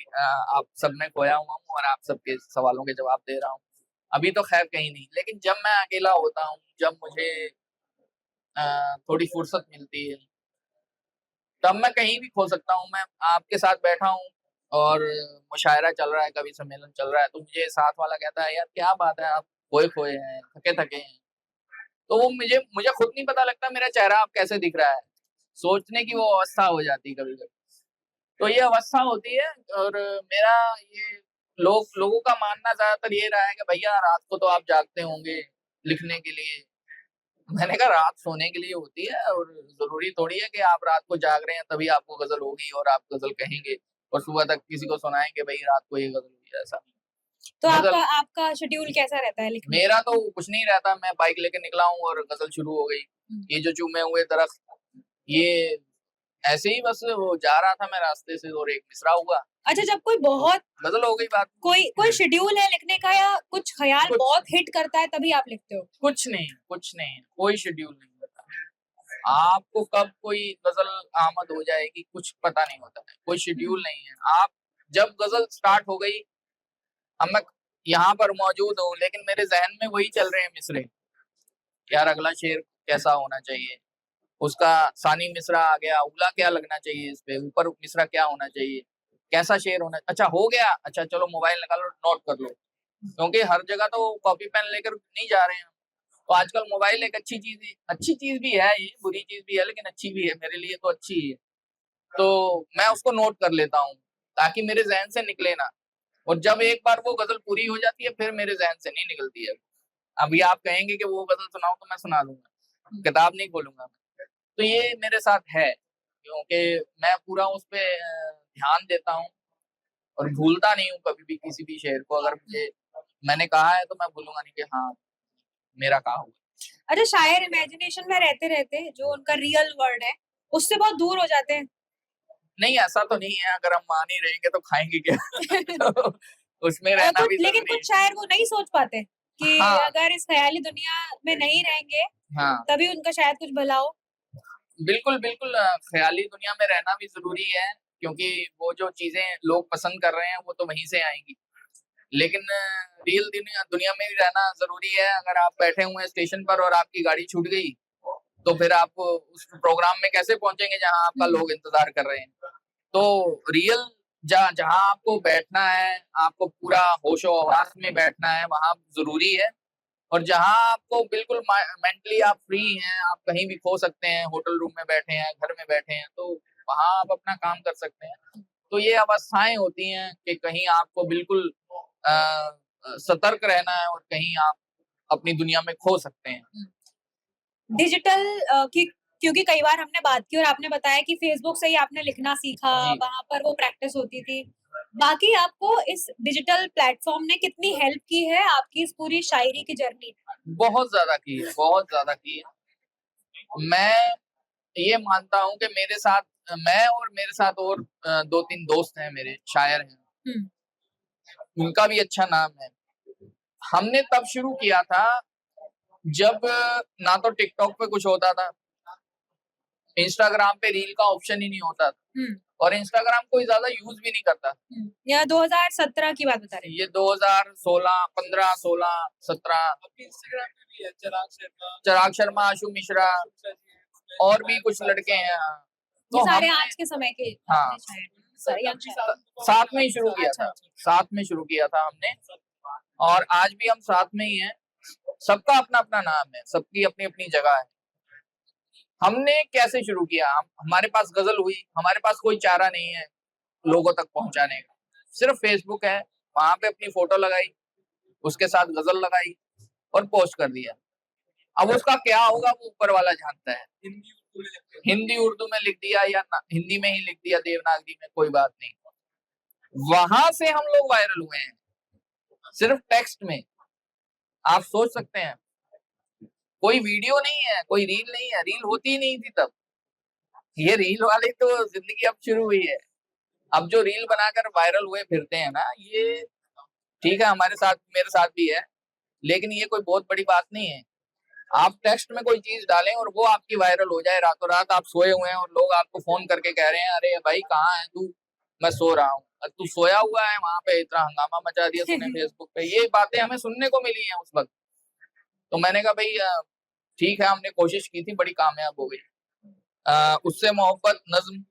आप सब में खोया हुआ हूँ और आप सबके सवालों के जवाब दे रहा हूँ। अभी तो खैर कहीं नहीं, लेकिन जब मैं अकेला होता हूँ, जब मुझे थोड़ी फुर्सत मिलती है, तब मैं कहीं भी खो सकता हूँ। मैं आपके साथ बैठा हूँ और मुशायरा चल रहा है, कवि सम्मेलन चल रहा है, तो मुझे साथ वाला कहता है, यार क्या बात है, आप खोए-खोए हैं, थके-थके हैं। तो वो मुझे मुझे खुद नहीं पता लगता मेरा चेहरा अब कैसे दिख रहा है। सोचने की वो अवस्था हो जाती है कभी-कभी। तो ये अवस्था होती है और मेरा ये लोगों का मानना ज़्यादातर ये रहा है कि भैया रात को तो आप जागते होंगे लिखने के लिए। मैंने कहा रात सोने के लिए होती है और ज़रूरी थोड़ी है कि आप रात को जाग रहे हैं तभी आपको गज़ल होगी और आप गज़ल कहेंगे और सुबह तक किसी को सुनाएँगे भई रात को ये गज़ल हुई है, ऐसा नहीं। तो गज़ल आपका आपका शेड्यूल कैसा रहता है लिखने का? मेरा तो कुछ नहीं रहता, मैं बाइक लेके निकला हूँ और गज़ल शुरू हो गई। ये जो चूमे हुए दरख्त, ये ऐसे ही बस वो जा रहा था मैं रास्ते से और एक मिसरा हुआ, अच्छा, जब कोई बहुत गज़ल हो गई बात। कोई शेड्यूल है लिखने का या कुछ ख़याल कुछ बहुत हिट करता है तभी आप लिखते हो? कुछ नहीं, कोई शेड्यूल नहीं होता। आपको कब कोई गज़ल आमद हो जाएगी, कुछ पता नहीं होता है, कोई शेड्यूल नहीं है। आप जब गज़ल स्टार्ट हो गई, अब मैं यहाँ पर मौजूद हूँ, लेकिन मेरे ज़हन में वही चल रहे हैं मिसरे। यार अगला शेर कैसा होना चाहिए? उसका सानी मिसरा आ गया, उगला क्या लगना चाहिए इस पे, ऊपर मिसरा क्या होना चाहिए? कैसा शेर होना अच्छा हो गया, अच्छा चलो मोबाइल निकालो नोट कर लो। क्योंकि हर जगह तो कॉपी पेन लेकर नहीं जा रहे हैं। तो आजकल मोबाइल एक अच्छी चीज़ भी है ये, बुरी चीज़ भी है लेकिन अच्छी भी है, मेरे लिए तो अच्छी ही है। तो मैं उसको नोट कर लेता हूँ, ताकि मेरे ज़हन से निकले ना और जब एक बार वो गज़ल पूरी हो जाती है, फिर मेरे ज़हन से नहीं निकलती है। अभी आप कहेंगे कि वो गज़ल सुनाओ तो मैं सुना दूँगा, किताब नहीं खोलूँगा मैं। तो ये मेरे साथ है, क्योंकि मैं पूरा उस पे ध्यान देता हूँ और भूलता नहीं हूँ कभी भी किसी भी शेर को। अगर मैंने कहा है तो मैं भूलूँगा नहीं कि हाँ, मेरा कहा हुआ। अच्छा, शायर इमेजिनेशन में रहते-रहते जो उनका रियल वर्ल्ड है, उससे बहुत दूर हो जाते हैं। नहीं, ऐसा तो नहीं है, अगर हम मान ही रहेंगे तो खाएँगे क्या? तो उसमें रहना कुछ भी लेकिन ज़रूरी कुछ है। शायर वो नहीं सोच पाते कि हाँ, अगर इस ख़याली दुनिया में नहीं रहेंगे, हाँ। तभी उनका शायद कुछ भला हो। बिल्कुल, ख़याली दुनिया में रहना भी ज़रूरी है, क्योंकि वो जो चीज़ें लोग पसंद कर रहे हैं, वो तो वहीं से आएँगी। लेकिन रियल दुनिया दुनिया में भी रहना ज़रूरी है। अगर आप बैठे हुए हैं स्टेशन पर और आपकी गाड़ी छूट गई, तो फिर आप उस प्रोग्राम में कैसे पहुँचेंगे जहाँ आपका हुँ। लोग इंतज़ार कर रहे हैं। तो रियल जहाँ आपको बैठना है, आपको पूरा होशो-हवास में बैठना है, वहाँ ज़रूरी है। और जहाँ आपको बिल्कुल मेंटली आप फ्री हैं, आप कहीं भी खो सकते हैं, होटल रूम में बैठे हैं, घर में बैठे हैं, तो वहाँ आप अपना काम कर सकते हैं। तो ये अवस्थाएँ होती हैं कि कहीं आपको बिल्कुल सतर्क रहना है और कहीं आप अपनी दुनिया में खो सकते हैं। डिजिटल की क्योंकि कई बार हमने बात की और आपने बताया कि फ़ेसबुक से ही आपने लिखना सीखा, जी, वहाँ पर वो प्रैक्टिस होती थी। बाकी आपको इस डिजिटल प्लेटफ़ॉर्म ने कितनी हेल्प की है आपकी इस पूरी शायरी की जर्नी में? बहुत ज़्यादा की है, बहुत ज़्यादा की है। मैं ये मानता हूँ कि मैं और मेरे साथ और 2-3 दोस्त हैं मेरे, शायर हैं, हुँ, उनका भी अच्छा नाम है। हमने तब शुरू किया था जब ना तो टिकटॉक पे कुछ होता था, इंस्टाग्राम पे रील का ऑप्शन ही नहीं होता था हुँ, और इंस्टाग्राम कोई ज़्यादा यूज़ भी नहीं करता। हुँ। या 2017 की बात बता रहे हैं? ये 2016, 15, 16, 17 अभी इंस्टाग्राम पे भी है चिराग शर्मा, आशु मिश्रा जी, और भी कुछ लड़के हैं। हाँ। ये तो सारे हमने आज के समय के हाँ, अपने शायर सर यंग शायर। साथ में ही शुरू किया अच्छा, था, अच्छा। साथ में शुरू किया था हमने और आज भी हम साथ में ही हैं। सबका अपना-अपना नाम है, सबकी अपनी-अपनी जगह है। हमने कैसे शुरू किया? हमारे पास गज़ल हुई, हमारे पास कोई चारा नहीं है लोगों तक पहुँचाने का। सिर्फ़ फ़ेसबुक है, वहाँ पे अपनी फ़ोटो लगाई, उसके साथ गज़ल लगाई और पोस्ट कर दिया। अब उसका क्या होगा वो ऊपर वाला जानता है। हिंदी, उर्दू में लिख दिया या ना हिंदी में ही लिख दिया देवनागरी में, कोई बात नहीं। वहाँ से हम लोग वायरल हुए हैं, सिर्फ़ टेक्स्ट में। आप सोच सकते हैं, कोई वीडियो नहीं है, कोई रील नहीं है, रील होती ही नहीं थी तब। ये रील वाली तो ज़िंदगी अब शुरू हुई है। अब जो रील बनाकर वायरल हुए फिरते हैं ना, ये ठीक है हमारे साथ मेरे साथ भी है, लेकिन ये कोई बहुत बड़ी बात नहीं है। आप टेक्स्ट में कोई चीज डालें और वो आपकी वायरल हो जाए रातों रात, आप सोए हुए हैं और लोग आपको फोन करके कह रहे हैं अरे भाई कहाँ है तू, मैं सो रहा हूँ, तू सोया हुआ है वहां पे, इतना हंगामा मचा दिया तूने फेसबुक पे, ये बातें हमें सुनने को मिली हैं उस वक्त। तो मैंने कहा भाई ठीक है, हमने कोशिश की थी, बड़ी कामयाब हो गई। उससे मोहब्बत नज्म,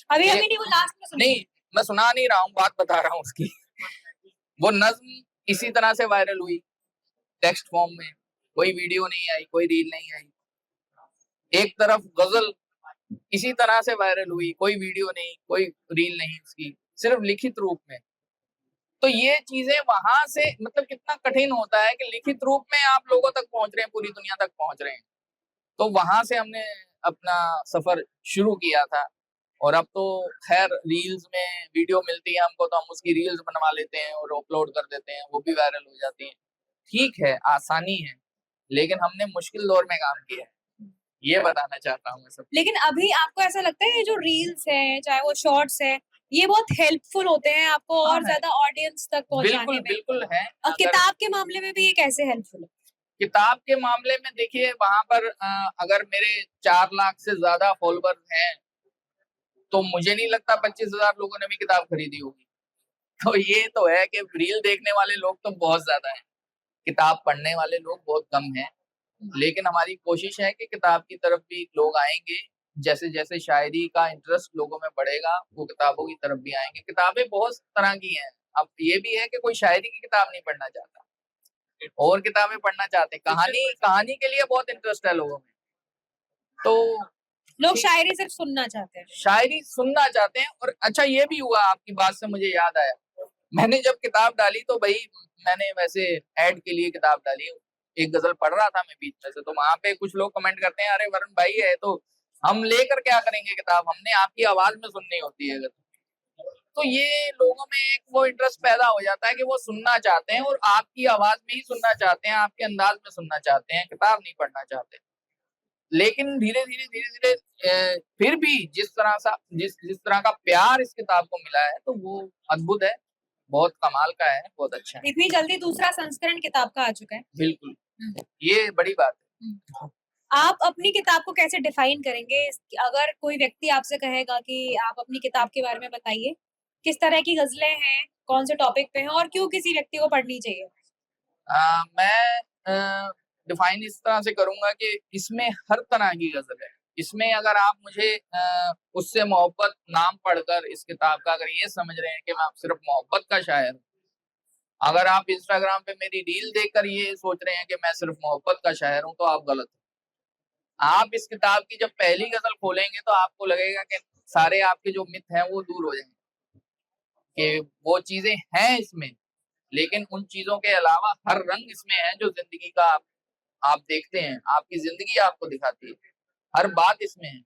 अभी ये अभी नहीं, वो लास्ट में सुनिए। नहीं, मैं सुना नहीं रहा हूँ, बात बता रहा हूँ उसकी। वो नज्म इसी तरह से वायरल हुई, टेक्स्ट फॉर्म में, कोई वीडियो नहीं आई, कोई रील नहीं आई। एक तरफ गजल इसी तरह से वायरल हुई, कोई वीडियो नहीं, कोई रील नहीं उसकी, सिर्फ लिखित रूप में। तो ये चीजें वहां से मतलब कितना कठिन होता है कि लिखित रूप में आप लोगों तक पहुंच रहे हैं, पूरी दुनिया तक पहुंच रहे हैं। तो वहां से हमने अपना सफर शुरू किया था। और अब तो खैर रील्स में वीडियो मिलती है हमको, तो हम उसकी रील्स बनवा लेते हैं और अपलोड कर देते हैं, वो भी वायरल हो जाती है। ठीक है, आसानी है, लेकिन हमने मुश्किल दौर में काम किया है, ये बताना चाहता हूँ मैं सब। लेकिन अभी आपको ऐसा लगता है ये जो रील्स है, चाहे वो शॉर्ट्स है, ये बहुत हेल्पफुल होते हैं आपको हाँ और है, ज्यादा ऑडियंस तक पहुंचाने बिल्कुल में? बिल्कुल है। और किताब के मामले में भी ये कैसे हेल्पफुल है? किताब के मामले में देखिए, वहां पर अगर मेरे 4 लाख से ज्यादा फॉलोअर्स हैं, तो मुझे नहीं लगता 25,000 लोगों ने भी किताब खरीदी होगी। तो ये तो है कि रील देखने वाले लोग तो बहुत ज्यादा हैं, किताब पढ़ने वाले लोग बहुत कम हैं। लेकिन हमारी कोशिश है कि किताब की तरफ भी लोग आएंगे, जैसे जैसे शायरी का इंटरेस्ट लोगों में बढ़ेगा, वो किताबों की तरफ भी आएंगे। किताबें बहुत तरह की हैं, अब ये भी है कि कोई शायरी की किताब नहीं पढ़ना चाहता, और किताबें पढ़ना चाहते हैं, कहानी कहानी के लिए बहुत इंटरेस्ट है लोगों में। तो लोग शायरी सिर्फ सुनना चाहते हैं। शायरी सुनना चाहते हैं। और अच्छा ये भी हुआ, आपकी बात से मुझे याद आया, मैंने जब किताब डाली तो भाई मैंने वैसे ऐड के लिए किताब डाली, एक गजल पढ़ रहा था मैं बीच में से, तो वहां पे कुछ लोग कमेंट करते हैं अरे वरुण भाई है तो हम लेकर क्या करेंगे किताब, हमने आपकी आवाज में सुननी होती है अगर। तो ये लोगों में एक वो इंटरेस्ट पैदा हो जाता है कि वो सुनना चाहते हैं और आपकी आवाज में ही सुनना चाहते हैं, आपके अंदाज में सुनना चाहते हैं, किताब नहीं पढ़ना चाहते। लेकिन धीरे धीरे फिर भी जिस तरह का प्यार इस किताब को मिला है, तो वो अद्भुत है, बहुत कमाल का है, बहुत अच्छा है। इतनी जल्दी दूसरा संस्करण किताब का आ चुका है। बिल्कुल, ये बड़ी बात है। आप अपनी किताब को कैसे डिफाइन करेंगे? अगर कोई व्यक्ति आपसे कहेगा कि आप अपनी किताब के बारे में बताइए, किस तरह की गजलें हैं, कौन से टॉपिक पे हैं और क्यों किसी व्यक्ति को पढ़नी चाहिए? मैं डिफाइन इस तरह से करूंगा कि इसमें हर तरह की गजल है। इसमें अगर आप मुझे उससे मोहब्बत नाम पढ़कर इस किताब का अगर ये समझ रहे हैं कि मैं सिर्फ मोहब्बत का शायर हूँ, अगर आप इंस्टाग्राम पे मेरी रील देखकर ये सोच रहे हैं कि मैं सिर्फ मोहब्बत का शायर हूँ, तो आप गलत हैं। आप इस किताब की जब पहली गजल खोलेंगे तो आपको लगेगा कि सारे आपके जो मिथ हैं वो दूर हो जाएंगे, कि वो चीजें हैं इसमें, लेकिन उन चीजों के अलावा हर रंग इसमें है जो जिंदगी का आप देखते हैं, आपकी जिंदगी आपको दिखाती है, हर बात इसमें है।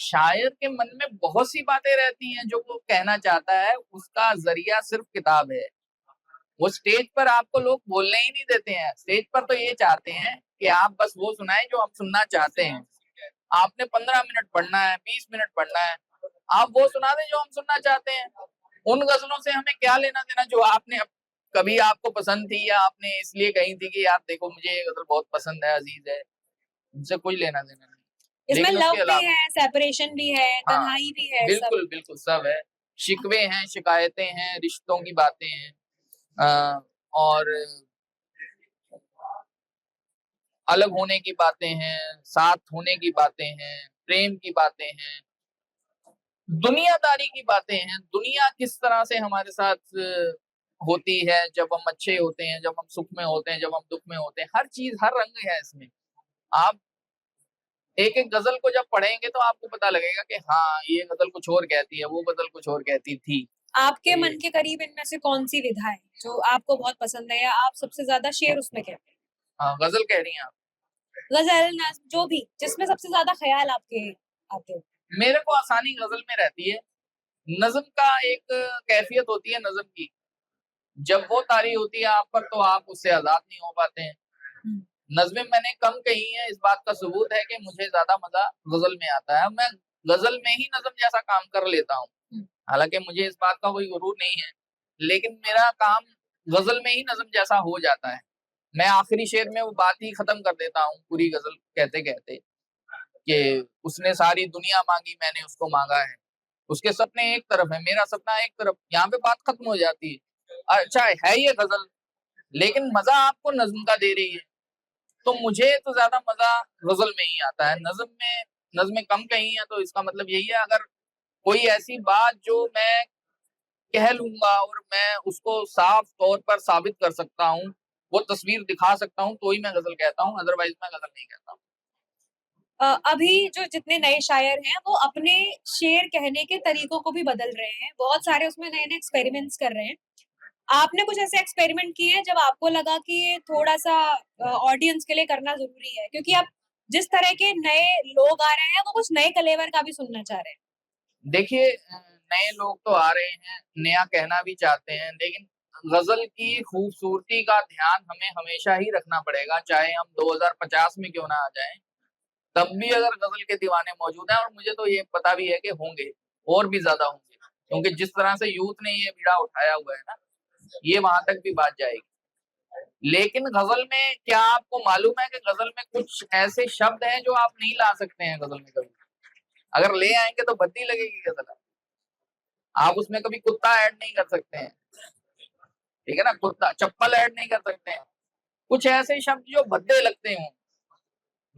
शायर के मन में बहुत सी बातें रहती हैं जो वो कहना चाहता है, उसका जरिया सिर्फ किताब है। वो स्टेज पर आपको लोग बोलने ही नहीं देते हैं, स्टेज पर तो ये चाहते हैं कि आप बस वो सुनाएं जो हम सुनना चाहते हैं। आपने 15 मिनट पढ़ना है, 20 मिनट पढ़ना है, आप वो सुना दें जो हम सुनना चाहते हैं। उन गजलों से हमें क्या लेना देना जो आपने कभी आपको पसंद थी, या आपने इसलिए कही थी कि यार देखो मुझे ये गजल बहुत पसंद है, अजीज है, उनसे कोई लेना देना नहीं। इसमें लेकिन लव उसके भी अलावा है, सेपरेशन भी है, हाँ, तन्हाई भी है, सब। बिल्कुल बिल्कुल सब है। शिकवे हैं, शिकायतें हैं, रिश्तों की बातें हैं, और अलग होने की बातें हैं, साथ होने की बातें हैं, प्रेम की बातें हैं, दुनियादारी की बातें हैं, दुनिया किस तरह से हमारे साथ होती है, जब हम अच्छे होते हैं, जब हम सुख में होते हैं, जब हम दुख में होते हैं, हर चीज हर रंग है इसमें। आप एक एक गजल को जब पढ़ेंगे तो आपको पता लगेगा कि हाँ ये गजल कुछ और कहती है, वो गजल कुछ और कहती थी। आपके मन के करीब इनमें से कौन सी विधा है जो आपको बहुत पसंद है या आप सबसे ज्यादा शेर उसमें कहते हैं? हाँ, गजल कह रही हैं आप? गजल, नज्म, जो भी, जिसमें सबसे ज्यादा ख्याल आपके आते हो। मेरे को आसानी गजल में रहती है। नज्म का एक कैफियत होती है नज्म की, जब वो तारी होती है आप पर तो आप उससे आजाद नहीं हो पाते हैं। नज़्में मैंने कम कही है, इस बात का सबूत है कि मुझे ज्यादा मजा गजल में आता है। मैं गजल में ही नज्म जैसा काम कर लेता हूँ, हालांकि मुझे इस बात का कोई गुरूर नहीं है, लेकिन मेरा काम गजल में ही नज्म जैसा हो जाता है। मैं आखिरी शेर में वो बात ही खत्म कर देता हूँ पूरी गजल कहते कहते कि उसने सारी दुनिया मांगी, मैंने उसको मांगा है। उसके सपने एक तरफ है, मेरा सपना एक तरफ। यहाँ पे बात खत्म हो जाती है। अच्छा है ये गजल, लेकिन मजा आपको नज्म का दे रही है, तो मुझे तो ज्यादा मजा गजल में ही आता है। नज्में कम कही है, तो इसका मतलब यही है, अगर कोई ऐसी बात जो मैं कह लूंगा और मैं उसको साफ तौर पर साबित कर सकता हूँ, वो तस्वीर दिखा सकता हूँ, तो ही मैं गजल कहता हूँ, अदरवाइज मैं गजल नहीं कहता हूँ। अभी जो जितने नए शायर हैं वो अपने शेर कहने के तरीकों को भी बदल रहे हैं, बहुत सारे उसमें नए नए एक्सपेरिमेंट्स कर रहे हैं। आपने कुछ ऐसे एक्सपेरिमेंट किए हैं जब आपको लगा कि ये थोड़ा सा ऑडियंस के लिए करना जरूरी है, क्योंकि अब जिस तरह के नए लोग आ रहे हैं वो कुछ नए कलेवर का भी सुनना चाह रहे हैं। देखिए, नए लोग तो आ रहे हैं, नया कहना भी चाहते हैं, लेकिन गजल की खूबसूरती का ध्यान हमें हमेशा ही रखना पड़ेगा, चाहे हम 2050 में क्यों ना आ जाएं, तब भी अगर गजल के दीवाने मौजूद हैं, और मुझे तो ये पता भी है कि होंगे, और भी ज्यादा होंगे, क्योंकि जिस तरह से यूथ ने ये बीड़ा उठाया हुआ है ना, ये वहां तक भी बात जाएगी। लेकिन गजल में क्या आपको मालूम है कि गजल में कुछ ऐसे शब्द हैं जो आप नहीं ला सकते हैं गजल में कभी? अगर ले आएंगे तो भद्दी लगेगी गजल। आप उसमें कभी कुत्ता ऐड नहीं कर सकते हैं, ठीक है ना, कुत्ता, चप्पल ऐड नहीं कर सकते हैं, कुछ ऐसे शब्द जो भद्दे लगते हों।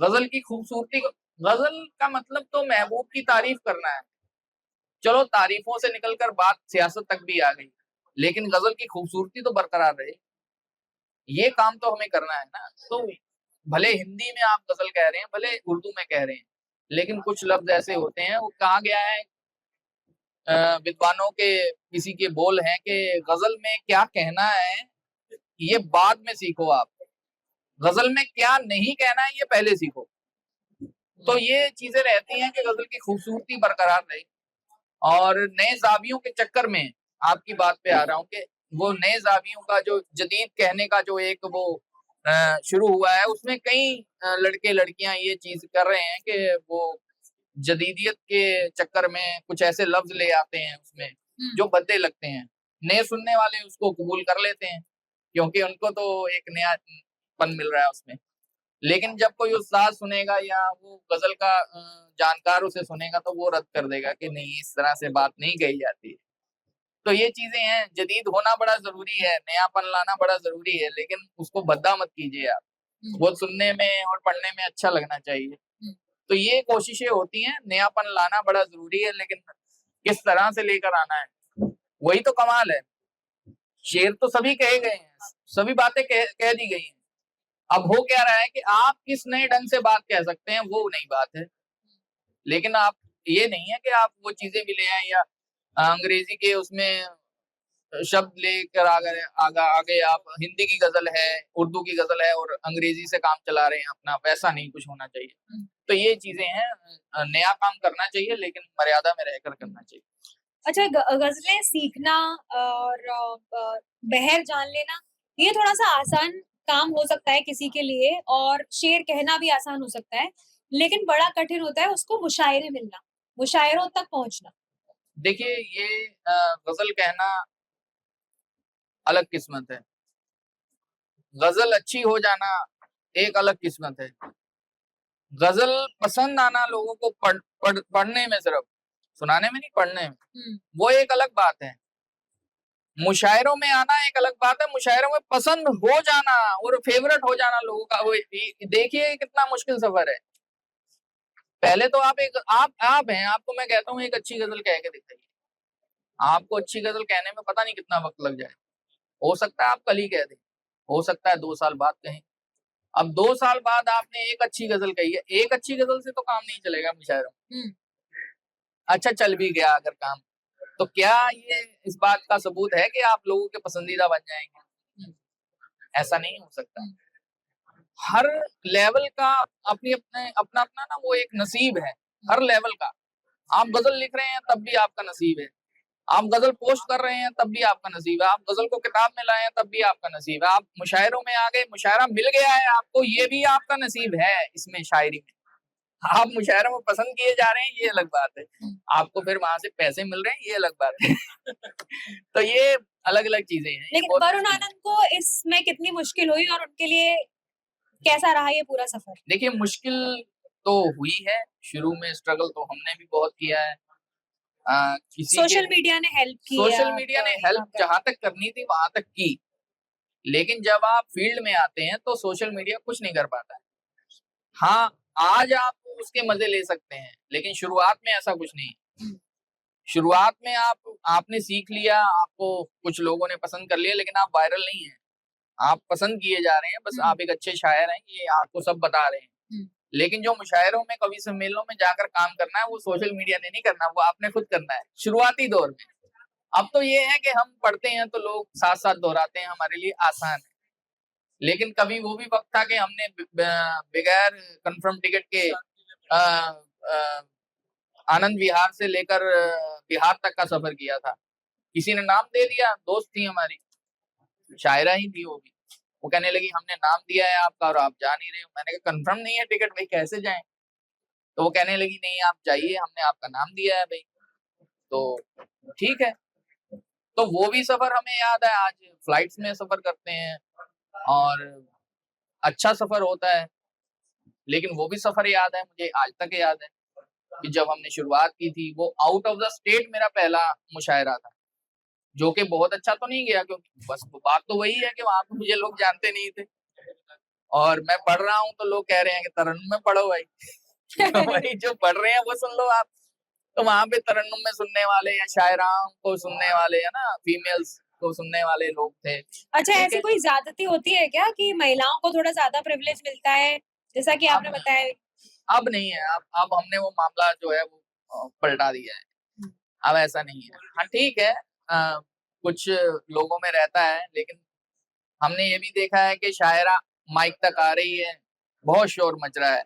गजल की खूबसूरती, गजल का मतलब तो महबूब की तारीफ करना है। चलो तारीफों से निकलकर बात सियासत तक भी आ गई, लेकिन गजल की खूबसूरती तो बरकरार रहे, ये काम तो हमें करना है ना। तो भले हिंदी में आप गजल कह रहे हैं, भले उर्दू में कह रहे हैं, लेकिन कुछ लफ्ज ऐसे होते हैं, वो कहा गया है, विद्वानों के किसी के बोल हैं कि गजल में क्या कहना है ये बाद में सीखो, आप गजल में क्या नहीं कहना है ये पहले सीखो। तो ये चीजें रहती हैं कि गजल की खूबसूरती बरकरार रही। और नए जावियों के चक्कर में आपकी बात पे आ रहा हूँ कि वो नए जावियों का जो जदीद कहने का जो एक वो शुरू हुआ है, उसमें कई लड़के लड़कियां ये चीज कर रहे हैं कि वो जदीदियत के चक्कर में कुछ ऐसे लफ्ज ले आते हैं उसमें जो भद्दे लगते हैं। नए सुनने वाले उसको कबूल कर लेते हैं, क्योंकि उनको तो एक नया पन मिल रहा है उसमें। लेकिन जब कोई उस्ताद सुनेगा या वो गजल का जानकार उसे सुनेगा, तो वो रद्द कर देगा कि नहीं, इस तरह से बात नहीं कही जाती है। तो ये चीजें हैं, जदीद होना बड़ा जरूरी है, नयापन लाना बड़ा जरूरी है, लेकिन उसको भद्दा मत कीजिए आप, वो सुनने में और पढ़ने में अच्छा लगना चाहिए। तो ये कोशिशें होती हैं, नयापन लाना बड़ा जरूरी है, लेकिन किस तरह से लेकर आना है, वही तो कमाल है। शेर तो सभी कहे गए हैं, सभी बातें कह दी गई हैं। अब हो क्या रहा है कि आप किस नए ढंग से बात कह सकते हैं, वो नई बात है। लेकिन आप, ये नहीं है कि आप वो चीजें भी ले आए या अंग्रेजी के उसमें शब्द लेकर आगे आप हिंदी की गजल है, उर्दू की गजल है और अंग्रेजी से काम चला रहे हैं अपना, वैसा नहीं कुछ होना चाहिए। तो ये चीजें हैं, नया काम करना चाहिए, लेकिन मर्यादा में रहकर करना चाहिए। अच्छा, गजलें सीखना और बहर जान लेना, ये थोड़ा सा आसान काम हो सकता है किसी के लिए, और शेर कहना भी आसान हो सकता है, लेकिन बड़ा कठिन होता है उसको मुशायरे मिलना, मुशायरों तक पहुंचना। देखिए, ये गजल कहना अलग किस्मत है, गजल अच्छी हो जाना एक अलग किस्मत है। गजल पसंद आना लोगों को पढ़ने में, सिर्फ सुनाने में नहीं, पढ़ने में, वो एक अलग बात है। मुशायरों में आना एक अलग बात है, मुशायरों में पसंद हो जाना और फेवरेट हो जाना लोगों का, वो देखिए कितना मुश्किल सफर है। पहले तो आप हैं, आपको मैं कहता हूँ एक अच्छी गजल कह के दिखाइए, आपको अच्छी गजल कहने में पता नहीं कितना वक्त लग जाए। हो सकता है आप कल ही कह दें, हो सकता है 2 साल बाद कहें। अब 2 साल बाद आपने एक अच्छी गजल कही है, एक अच्छी गजल से तो काम नहीं चलेगा मुशायरों। अच्छा, चल भी गया अगर काम, तो क्या ये इस बात का सबूत है कि आप लोगों के पसंदीदा बन जाएंगे? ऐसा नहीं हो सकता। हर लेवल का अपना अपना ना वो एक नसीब है, हर लेवल का। आप गजल लिख रहे हैं तब भी आपका नसीब है, आप गजल पोस्ट कर रहे हैं तब भी आपका नसीब है, आप गजल को किताब में लाए हैं तब भी आपका नसीब है, आप मुशायरों में आ गए, मुशायरा मिल गया है आपको, ये भी आपका नसीब है। इसमें शायरी में आप मुशायरों में पसंद किए जा रहे हैं, ये अलग बात है। आपको फिर वहां से पैसे मिल रहे हैं, ये अलग बात है। तो ये अलग अलग चीजें हैं। ये लेकिन बहुत वरुण मुश्किल है। आनंद को इसमें कितनी मुश्किल हुई और उनके लिए कैसा रहा ये पूरा सफर? देखिए मुश्किल तो हुई है, शुरू में स्ट्रगल तो हमने भी बहुत किया है। किसी के सोशल मीडिया ने हेल्प की है सोशल मीडिया ने आपका ये हेल्प काम करने जहां तक करनी थी वहां तक की, लेकिन जब आप फील्ड में आते हैं तो सोशल मीडिया कुछ नहीं कर पाता है। हाँ, आज आप उसके मजे ले सकते हैं, लेकिन शुरुआत में ऐसा कुछ नहीं है। शुरुआत में आपने सीख लिया, आपको कुछ लोगों ने पसंद कर लिया, लेकिन आप वायरल नहीं है। आप पसंद किए जा रहे हैं, बस आप एक अच्छे शायर हैं, ये आपको सब बता रहे हैं। लेकिन जो मुशायरों में, कवि सम्मेलनों में जाकर काम करना है, वो सोशल मीडिया ने नहीं करना, वो आपने खुद करना है शुरुआती दौर में। अब तो ये है कि हम पढ़ते हैं तो लोग साथ साथ दोहराते हैं, हमारे लिए आसान है। लेकिन कभी वो भी वक्त था कि हमने बगैर कंफर्म टिकट के अ, अ, आनंद विहार से लेकर बिहार तक का सफर किया था। किसी ने नाम दे दिया, दोस्त थी हमारी, शायरा ही थी वो भी। वो कहने लगी हमने नाम दिया है आपका और आप जा नहीं रहे हो। मैंने कहा कंफर्म नहीं है टिकट भाई, कैसे जाएं? तो वो कहने लगी नहीं आप जाइए, हमने आपका नाम दिया है भाई। तो ठीक है। तो वो भी सफर हमें याद है, आज फ्लाइट्स में सफर करते हैं और अच्छा सफर होता है। लेकिन वो भी सफर याद है, मुझे आज तक याद है कि जब हमने शुरुआत की थी, वो आउट ऑफ द स्टेट मेरा पहला मुशायरा था, जो कि बहुत अच्छा तो नहीं गया, क्योंकि बस बात तो वही है कि वहां पे मुझे लोग जानते नहीं थे और मैं पढ़ रहा हूँ तो लोग कह रहे हैं कि तरन्नुम में पढ़ो भाई। तो वही जो पढ़ रहे हैं वो सुन लो आप। तो वहां पे तरन्नुम में सुनने वाले या शायराओं को सुनने वाले, है ना, फीमेल्स को सुनने वाले लोग थे। अच्छा, ठीक ऐसी है। कोई ज्यादती होती है क्या कि महिलाओं को थोड़ा ज्यादा प्रिविलेज मिलता है, जैसा कि आपने अब बताया? अब नहीं है, अब हमने वो मामला जो है वो पलटा दिया है। अब ऐसा नहीं है। हाँ ठीक है, कुछ लोगों में रहता है, लेकिन हमने ये भी देखा है कि शायरा माइक तक आ रही है, बहुत शोर मच रहा है,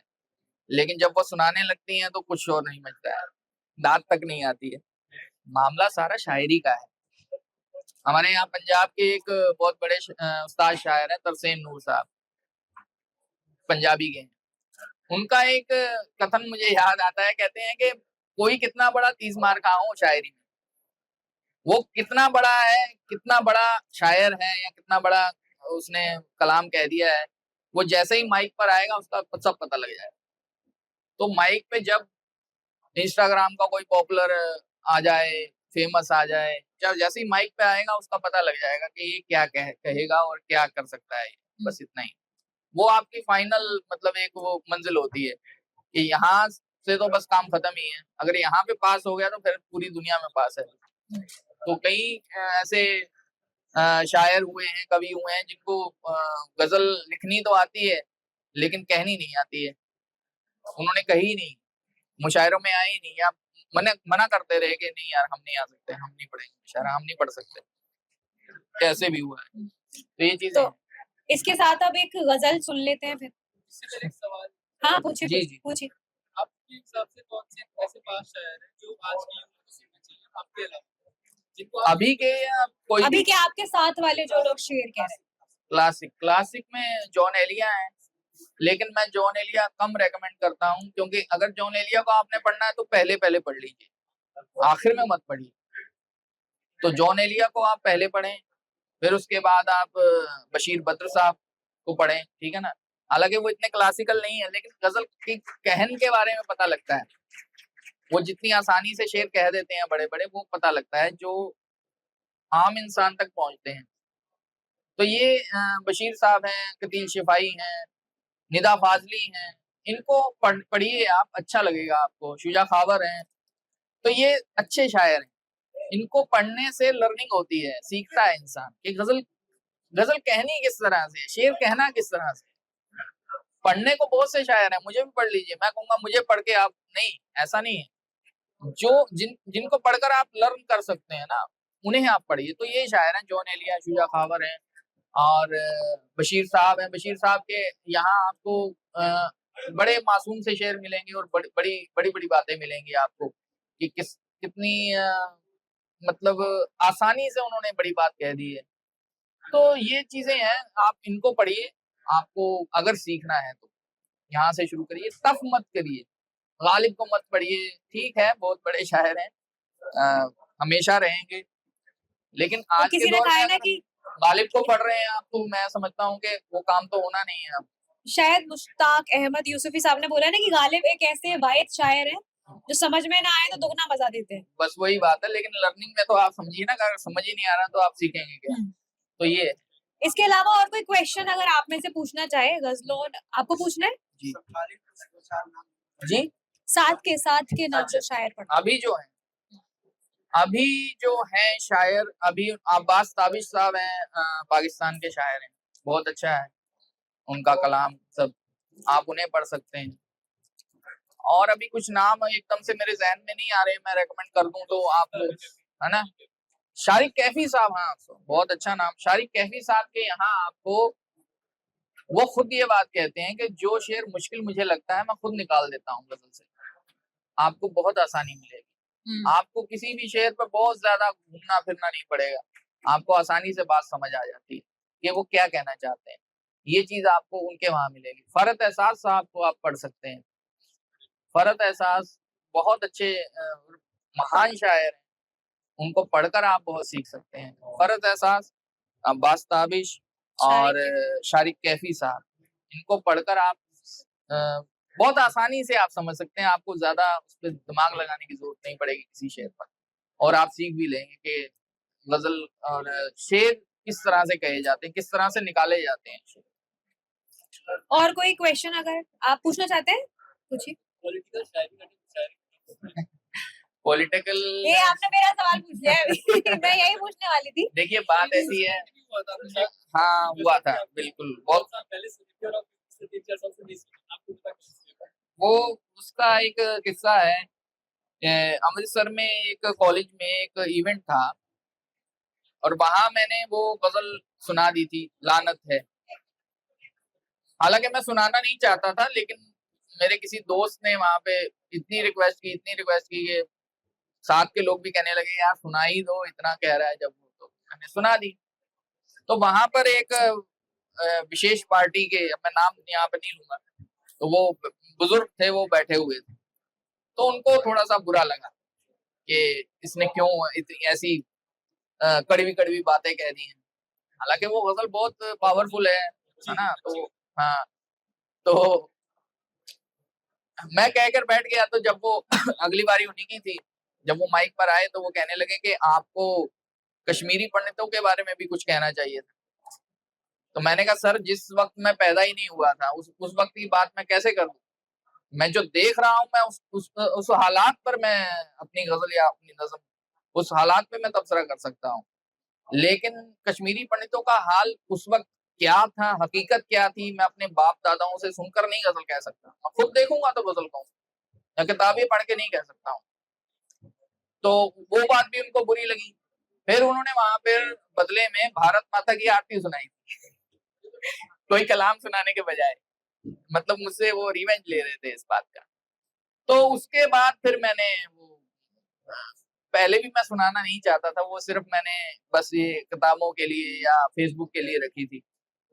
लेकिन जब वो सुनाने लगती हैं तो कुछ शोर नहीं मचता है, दाद तक नहीं आती है। मामला सारा शायरी का है। हमारे यहाँ पंजाब के एक बहुत बड़े उस्ताद शायर है तरसेम नूर साहब, पंजाबी के हैं। उनका एक कथन मुझे याद आता है, कहते हैं कि कोई कितना बड़ा तीस मार खा हो शायरी में, वो कितना बड़ा है, कितना बड़ा शायर है या कितना बड़ा उसने कलाम कह दिया है, वो जैसे ही माइक पर आएगा उसका सब पता लग जाएगा। तो माइक पे जब इंस्टाग्राम का कोई पॉपुलर आ जाए, फेमस आ जाए, जब जैसे ही माइक पे आएगा उसका पता लग जाएगा कि ये क्या कहेगा और क्या कर सकता है। बस इतना ही। वो आपकी फाइनल मतलब एक वो मंजिल होती है कि यहाँ से तो बस काम खत्म ही है, अगर यहाँ पे पास हो गया तो फिर पूरी दुनिया में पास है। तो कई ऐसे शायर हुए हैं, कवि हुए हैं जिनको गजल लिखनी तो आती है लेकिन कहनी नहीं आती है, उन्होंने कही नहीं, मुशायरों में आई नहीं, या मना करते रहे कि नहीं यार हम नहीं आ सकते, हम नहीं पढ़ेंगे मुशायरा, हम नहीं पढ़ सकते, कैसे भी हुआ है। तो ये चीजें तो इसके साथ अब एक गजल सुन लेते हैं फिर। इससे मेरा एक सवाल, हाँ पूछिए जी जी। पूछिए। आपके हिसाब से कौन से ऐसे 5 शायर हैं जो आज की युवा को सीखना चाहिए आपके अलावा? जिनको आप अभी के या कोई अभी भी? के आपके साथ वाले जो लोग शेर कह रहे हैं। क्लासिक में जॉन एलिया है, लेकिन मैं जॉन एलिया कम रेकमेंड करता हूँ, क्योंकि अगर जॉन एलिया को आपने पढ़ना है तो पहले पहले पढ़ लीजिए, आखिर में मत पढ़िए। तो जॉन एलिया को आप पहले पढ़ें, फिर उसके बाद आप बशीर बद्र साहब को पढ़ें, ठीक है ना। हालांकि वो इतने क्लासिकल नहीं है, लेकिन गजल की कहन के बारे में पता लगता है, वो जितनी आसानी से शेर कह देते हैं बड़े बड़े, वो पता लगता है जो आम इंसान तक पहुंचते हैं। तो ये बशीर साहब हैं, कतील शिफाई हैं, निदा फाजली हैं, इनको पढ़िए आप, अच्छा लगेगा आपको। शुजा खावर हैं, तो ये अच्छे शायर हैं, इनको पढ़ने से लर्निंग होती है, सीखता है इंसान कि गजल गजल कहनी किस तरह से, शेर कहना किस तरह से। पढ़ने को बहुत से शायर हैं, मुझे भी पढ़ लीजिए, मैं कहूंगा मुझे पढ़ के आप नहीं, ऐसा नहीं है। जो जिनको पढ़कर आप लर्न कर सकते हैं ना, उन्हें आप पढ़िए। तो ये शायर हैं, जॉन एलिया, शुजा खावर हैं और बशीर साहब हैं। बशीर साहब के यहाँ आपको बड़े मासूम से शेर मिलेंगे और बड़ी बड़ी बड़ी बड़ी बातें मिलेंगी आपको कि कितनी मतलब आसानी से उन्होंने बड़ी बात कह दी है। तो ये चीजें हैं, आप इनको पढ़िए, आपको अगर सीखना है तो यहाँ से शुरू करिए, टफ मत करिए। गालिब को मत पढ़िए, ठीक है बहुत बड़े शायर हैं, हमेशा रहेंगे, लेकिन तो आज के किसी ने दौर कहा में है ना अगर कि गालिब को पढ़ रहे हैं आप, तो मैं समझता हूँ कि वो काम तो होना नहीं है अब। शायद मुश्ताक अहमद यूसुफी साहब ने बोला ना कि गालिब एक ऐसे वाहिद शायर हैं जो समझ में ना आए तो दुगना मजा देते हैं। बस वही बात है, लेकिन लर्निंग में तो आप समझिए ना, अगर समझ ही नहीं आ रहा तो आप सीखेंगे क्या? तो ये है। इसके अलावा और कोई क्वेश्चन अगर आप में से पूछना चाहे गजलों, आपको पूछना है? जी जी। साथ के नाम अच्छा, जो शायर पढ़ते अभी जो हैं शायर, अभी अब्बास ताबिश साहब हैं, पाकिस्तान के शायर हैं, बहुत अच्छा है उनका कलाम सब, आप उन्हें पढ़ सकते हैं। और अभी कुछ नाम एकदम से मेरे जहन में नहीं आ रहे, मैं रेकमेंड कर दूं तो आप लोग, है ना, शारिक कैफी साहब, हाँ बहुत अच्छा नाम, शारिक कैफी साहब के यहाँ आपको, वो खुद ये बात कहते हैं कि जो शेर मुश्किल मुझे लगता है मैं खुद निकाल देता हूँ गजल से, आपको बहुत आसानी मिलेगी। हैं। आपको किसी भी शेर पर बहुत ज्यादा घूमना फिरना नहीं पड़ेगा, आपको आसानी से बात समझ आ जाती है कि वो क्या कहना चाहते हैं। ये चीज आपको उनके वहां मिलेगी। फरत एहसास साहब को आप पढ़ सकते हैं, फरत एहसास बहुत अच्छे महान शायर हैं, उनको पढ़कर आप बहुत सीख सकते हैं। फरत एहसास, अब्बास ताबिश और शारिक कैफी साहब, इनको पढ़कर आप बहुत आसानी से आप समझ सकते हैं, आपको ज्यादा उस पर दिमाग लगाने की जरूरत नहीं पड़ेगी किसी शेर पर, और आप सीख भी लेंगे कि गजल और शेर किस तरह से कहे जाते हैं, किस तरह से निकाले जाते हैं शेर। और कोई क्वेश्चन अगर आप पूछना चाहते हैं पूछिए। पॉलिटिकल शायरी पॉलिटिकल, ये आपने मेरा सवाल पूछ लिया है अभी। मैं यही पूछने वाली थी। देखिए बात ऐसी है, हाँ हुआ था बिल्कुल, बहुत पहले से 3-4 साल से नहीं सुना, आपको पता है? वो उसका एक किस्सा है, अमृतसर में एक कॉलेज में एक इवेंट था, और वहां मैंने वो गजल सुना दी थी, लानत है। हालांकि मैं सुनाना नहीं चाहता था, लेकिन मेरे किसी दोस्त ने वहां पे इतनी रिक्वेस्ट की कि साथ के लोग भी कहने लगे यार सुना ही दो, इतना कह रहा है जब, तो मैंने सुना दी। तो वहां पर एक विशेष पार्टी के, अब मैं नाम यहाँ पे नहीं लूंगा, तो वो बुजुर्ग थे, वो बैठे हुए थे, तो उनको थोड़ा सा बुरा लगा कि इसने क्यों ऐसी कड़वी कड़वी बातें कह दी हैं। हालांकि वो गजल बहुत पावरफुल है ना, तो हाँ, तो मैं कहकर बैठ गया। तो जब वो अगली बारी उन्हीं की थी, जब वो माइक पर आए तो वो कहने लगे कि आपको कश्मीरी पंडितों के बारे में भी कुछ कहना चाहिए था। तो मैंने कहा सर, जिस वक्त मैं पैदा ही नहीं हुआ था, उस वक्त की बात मैं कैसे करूं? मैं जो देख रहा हूं, मैं उस हालात पर मैं अपनी गजल या अपनी नज्म, उस हालात पे मैं तबसरा कर सकता हूँ। लेकिन कश्मीरी पंडितों का हाल उस वक्त क्या था, हकीकत क्या थी, मैं अपने बाप दादाओं से सुनकर नहीं गजल कह सकता। मैं खुद देखूंगा तो गजल कहूँ, या किताबें पढ़ के नहीं कह सकता हूँ। तो वो बात भी उनको बुरी लगी। फिर उन्होंने वहां पर बदले में भारत माता की आरती सुनाई कोई कलाम सुनाने के बजाय, मतलब मुझसे वो रिवेंज ले रहे थे इस बात का। तो उसके बाद फिर मैंने वो, पहले भी मैं सुनाना नहीं चाहता था, वो सिर्फ मैंने बस ये किताबों के लिए या फेसबुक के लिए रखी थी।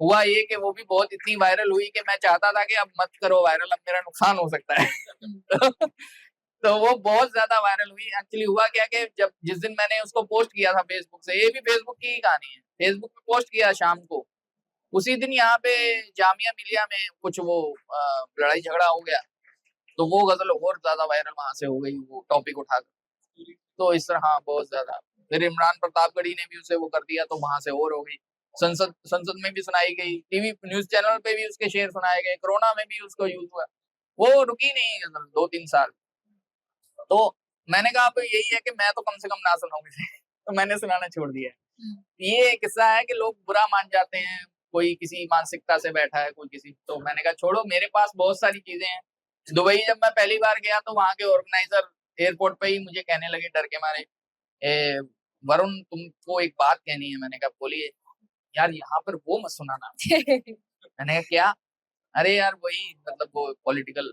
हुआ ये कि वो भी बहुत इतनी वायरल हुई कि मैं चाहता था कि अब मत करो वायरल, अब मेरा नुकसान हो सकता है। तो वो बहुत ज्यादा वायरल हुई। एक्चुअली हुआ क्या कि जब जिस दिन मैंने उसको पोस्ट किया था फेसबुक से, ये भी फेसबुक की ही कहानी है, फेसबुक पे पोस्ट किया शाम को, उसी दिन यहाँ पे जामिया मिलिया में कुछ वो लड़ाई झगड़ा हो गया, तो वो गजल और ज्यादा वायरल वहां से हो गई, वो टॉपिक उठाकर। तो इस तरह हाँ बहुत ज्यादा। फिर इमरान प्रतापगढ़ी ने भी उसे वो कर दिया, तो वहां से और हो गई। संसद में भी सुनाई गई, टीवी न्यूज चैनल पे भी उसके शेर सुनाए गए, कोरोना में भी उसको यूज हुआ, वो रुकी नहीं गजल 2-3 साल। तो मैंने कहा अब यही है कि मैं तो कम से कम ना सुनाऊं इसे। तो मैंने सुनाना छोड़ दिया। ये किस्सा है कि लोग बुरा मान जाते हैं, कोई किसी मानसिकता से बैठा है, कोई किसी, तो मैंने कहा छोड़ो, मेरे पास बहुत सारी चीजें हैं। दुबई जब मैं पहली बार गया तो वहां के ऑर्गेनाइजर एयरपोर्ट पे ही मुझे कहने लगे डर के मारे, वरुण तुमको एक बात कहनी है। मैंने कहा बोलिए। यार यहाँ पर वो मत सुनाना। मैंने कहा क्या? अरे यार वही, मतलब वो पॉलिटिकल।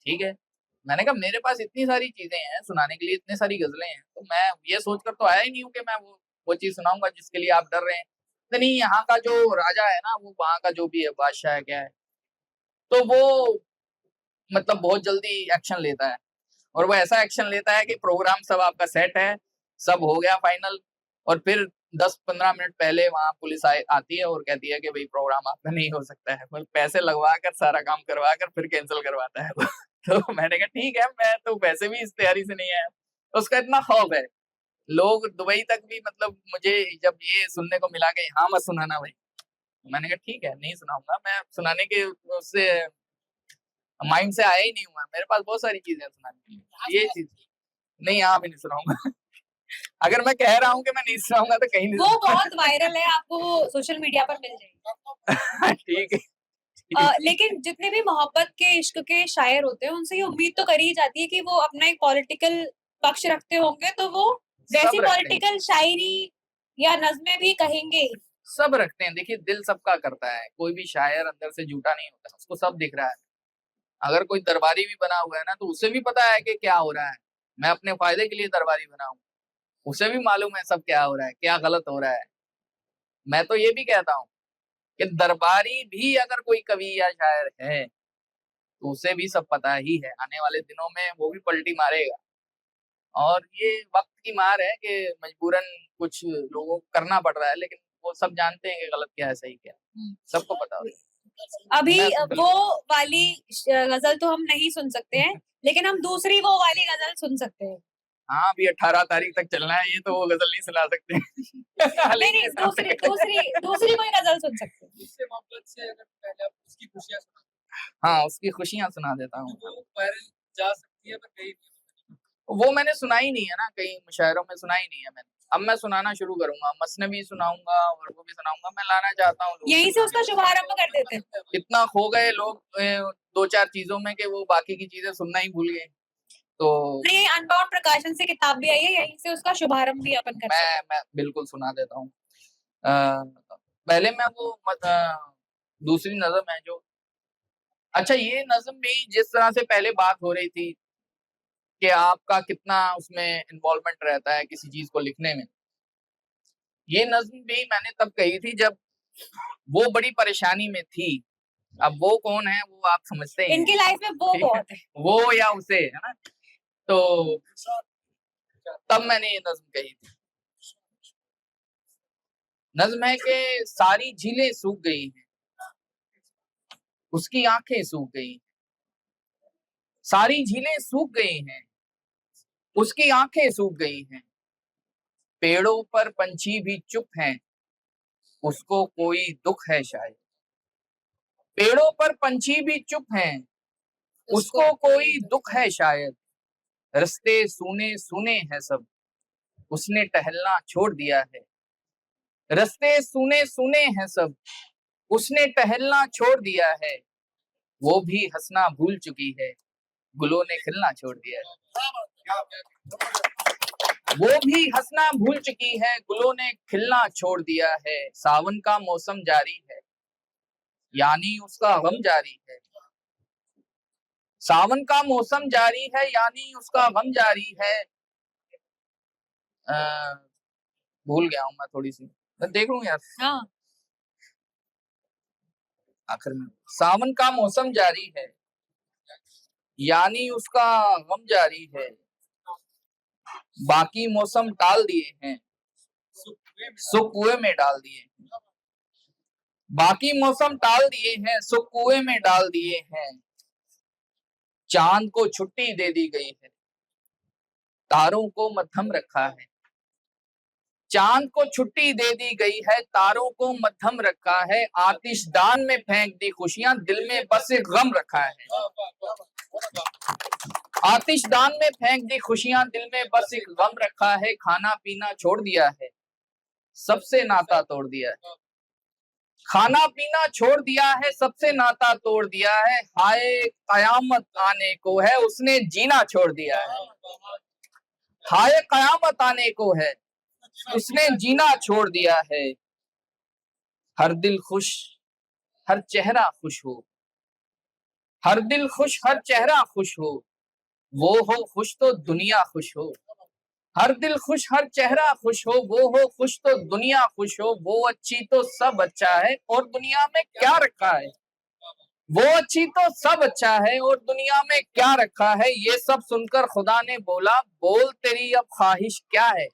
ठीक है, मैंने कहा मेरे पास इतनी सारी चीजें हैं सुनाने के लिए, इतनी सारी गजलें हैं, तो मैं ये सोचकर तो आया ही नहीं हूँ कि मैं वो चीज सुनाऊंगा जिसके लिए आप डर रहे हैं। तो नहीं, यहाँ का जो राजा है ना, वो वहां का जो भी है, बादशाह है क्या है, तो वो मतलब बहुत जल्दी एक्शन लेता है, और वो ऐसा एक्शन लेता है कि प्रोग्राम सब आपका सेट है, सब हो गया फाइनल, और फिर 10-15 मिनट पहले वहां पुलिस आती है और कहती है कि भाई प्रोग्राम आपका नहीं हो सकता है, मतलब पैसे लगवा कर सारा काम करवा कर फिर कैंसिल करवाता है वो। तो मैंने कहा ठीक है, मैं तो वैसे भी इस तैयारी से नहीं आया। तो उसका इतना खौफ है, लोग दुबई तक भी, मतलब मुझे जब ये सुनने को मिला कि यहाँ मत सुनाना भाई, मैंने कहा ठीक है नहीं सुनाऊंगा, मैं सुनाने के उससे माइंड से आया ही नहीं हुआ, मेरे पास बहुत सारी चीजें सुनाने के लिए, ये चीज नहीं, यहाँ भी नहीं सुनाऊंगा। अगर मैं कह रहा हूँ कि मैं नहीं सुनाऊंगा तो कहीं नहीं वो बहुत वायरल है, आपको वो सोशल मीडिया पर मिल जाएगी। ठीक है। लेकिन जितने भी मोहब्बत के, इश्क के शायर होते हैं, उनसे ये उम्मीद तो करी जाती है कि वो अपना एक पॉलिटिकल पक्ष रखते होंगे, तो वो वैसी सब रखते हैं, पॉलिटिकल शायरी या नज़्में भी कहेंगे ही। सब रखते हैं। देखिए दिल सबका करता है, कोई भी शायर अंदर से झूठा नहीं होता, उसको सब दिख रहा है। अगर कोई दरबारी भी बना हुआ है ना, तो उसे भी पता है कि क्या हो रहा है, मैं अपने फायदे के लिए दरबारी बना हूँ, उसे भी मालूम है सब क्या हो रहा है, क्या गलत हो रहा है। मैं तो ये भी कहता हूँ कि दरबारी भी अगर कोई कवि या शायर है तो उसे भी सब पता ही है, आने वाले दिनों में वो भी पलटी मारेगा। और ये वक्त की मार है कि मजबूरन कुछ लोगों को करना पड़ रहा है, लेकिन वो सब जानते हैं कि गलत क्या है सही क्या है, सबको पता होता है। अभी मैं वो बिल्कुल वाली गजल तो हम नहीं सुन सकते हैं, लेकिन हम दूसरी वो वाली गजल सुन सकते हैं। हाँ, अभी 18 तारीख तक चलना है, ये तो वो गजल नहीं सुना सकते। नहीं नहीं, दूसरी दूसरी दूसरी कोई गजल सुन सकते हैं। उससे मोहब्बत से अगर पहले आप उसकी खुशियां सुना, हाँ, उसकी खुशियां सुना देता हूँ। वो वायरल जा सकती है पर कहीं नहीं। वो मैंने सुनाई नहीं है ना, कहीं मुशायरों में सुनाई नहीं है मैंने, अब मैं सुनाना शुरू करूंगा, मसनवी सुनाऊंगा और वो भी सुनाऊंगा, मैं लाना चाहता हूँ। यहीं से उसका शुभारंभ कर देते हैं। इतना खो गए लोग 2-4 चीजों में कि वो बाकी की चीजें सुनना ही भूल गए। तो नहीं, अनबाउंड प्रकाशन से किताब भी आई है, यहीं से उसका शुभारंभ भी अपन कर सकते हैं। मैं बिल्कुल सुना देता हूँ। पहले मैं वो दूसरी नज़म है जो, अच्छा ये नज़म भी जिस तरह से पहले बात हो रही थी कि आपका कितना उसमें इन्वॉल्वमेंट रहता है किसी चीज को लिखने में, ये नज़म भी मैंने तब कही थी जब वो बड़ी परेशानी में थी। अब वो कौन है वो आप समझते हैं, इनकी लाइफ में वो बहुत है। वो या उसे, है ना। तो तब मैंने ये नज़म कही थी। नज़्म है कि सारी झीलें सूख गई हैं, उसकी आंखें सूख गई हैं। सारी झीलें सूख गई हैं, उसकी आंखें सूख गई हैं। पेड़ों पर पंछी भी चुप हैं, उसको कोई दुख है शायद। पेड़ों पर पंछी भी चुप हैं, उसको कोई दुख है शायद। रास्ते सूने सूने हैं सब, उसने टहलना छोड़ दिया है। रास्ते सूने सूने हैं सब, उसने टहलना छोड़ दिया है। वो भी हंसना भूल चुकी है, गुलों ने खिलना छोड़ दिया है। वो भी हंसना भूल चुकी है, गुलों ने खिलना छोड़ दिया है। सावन का मौसम जारी है, यानी उसका गम जारी है। सावन का मौसम जारी है, यानी उसका गम जारी है। भूल गया हूँ मैं, थोड़ी सी मैं देख लूँ यार। हाँ, आखिर में सावन का मौसम जारी है, यानी उसका गम जारी है। बाकी मौसम टाल दिए हैं, सुख कुएं में डाल दिए हैं। बाकी मौसम टाल दिए हैं, सुख कुएं में डाल दिए हैं। चांद को छुट्टी दे दी गई है, तारों को मध्यम रखा है। चांद को छुट्टी दे दी गई है, तारों को मध्यम रखा है। आतिशदान में फेंक दी खुशियां, दिल में बस एक गम रखा है। आतिशदान में फेंक दी खुशियां, दिल में बस एक गम रखा है। खाना पीना छोड़ दिया है, सबसे नाता तोड़ दिया है। खाना पीना छोड़ दिया है, सबसे नाता तोड़ दिया है। हाय कयामत आने को है, उसने जीना छोड़ दिया है। हाय कयामत आने को है, उसने जीना छोड़ दिया है। हर दिल खुश, हर चेहरा खुश हो। हर दिल खुश, हर चेहरा खुश हो। वो हो खुश तो दुनिया खुश हो। हर दिल खुश, हर चेहरा खुश हो। वो हो खुश तो दुनिया खुश हो। वो अच्छी तो सब अच्छा है, और दुनिया में क्या रखा है। वो अच्छी तो सब अच्छा है, और दुनिया में क्या रखा है। ये सब सुनकर खुदा ने बोला, बोल तेरी अब ख्वाहिश क्या है।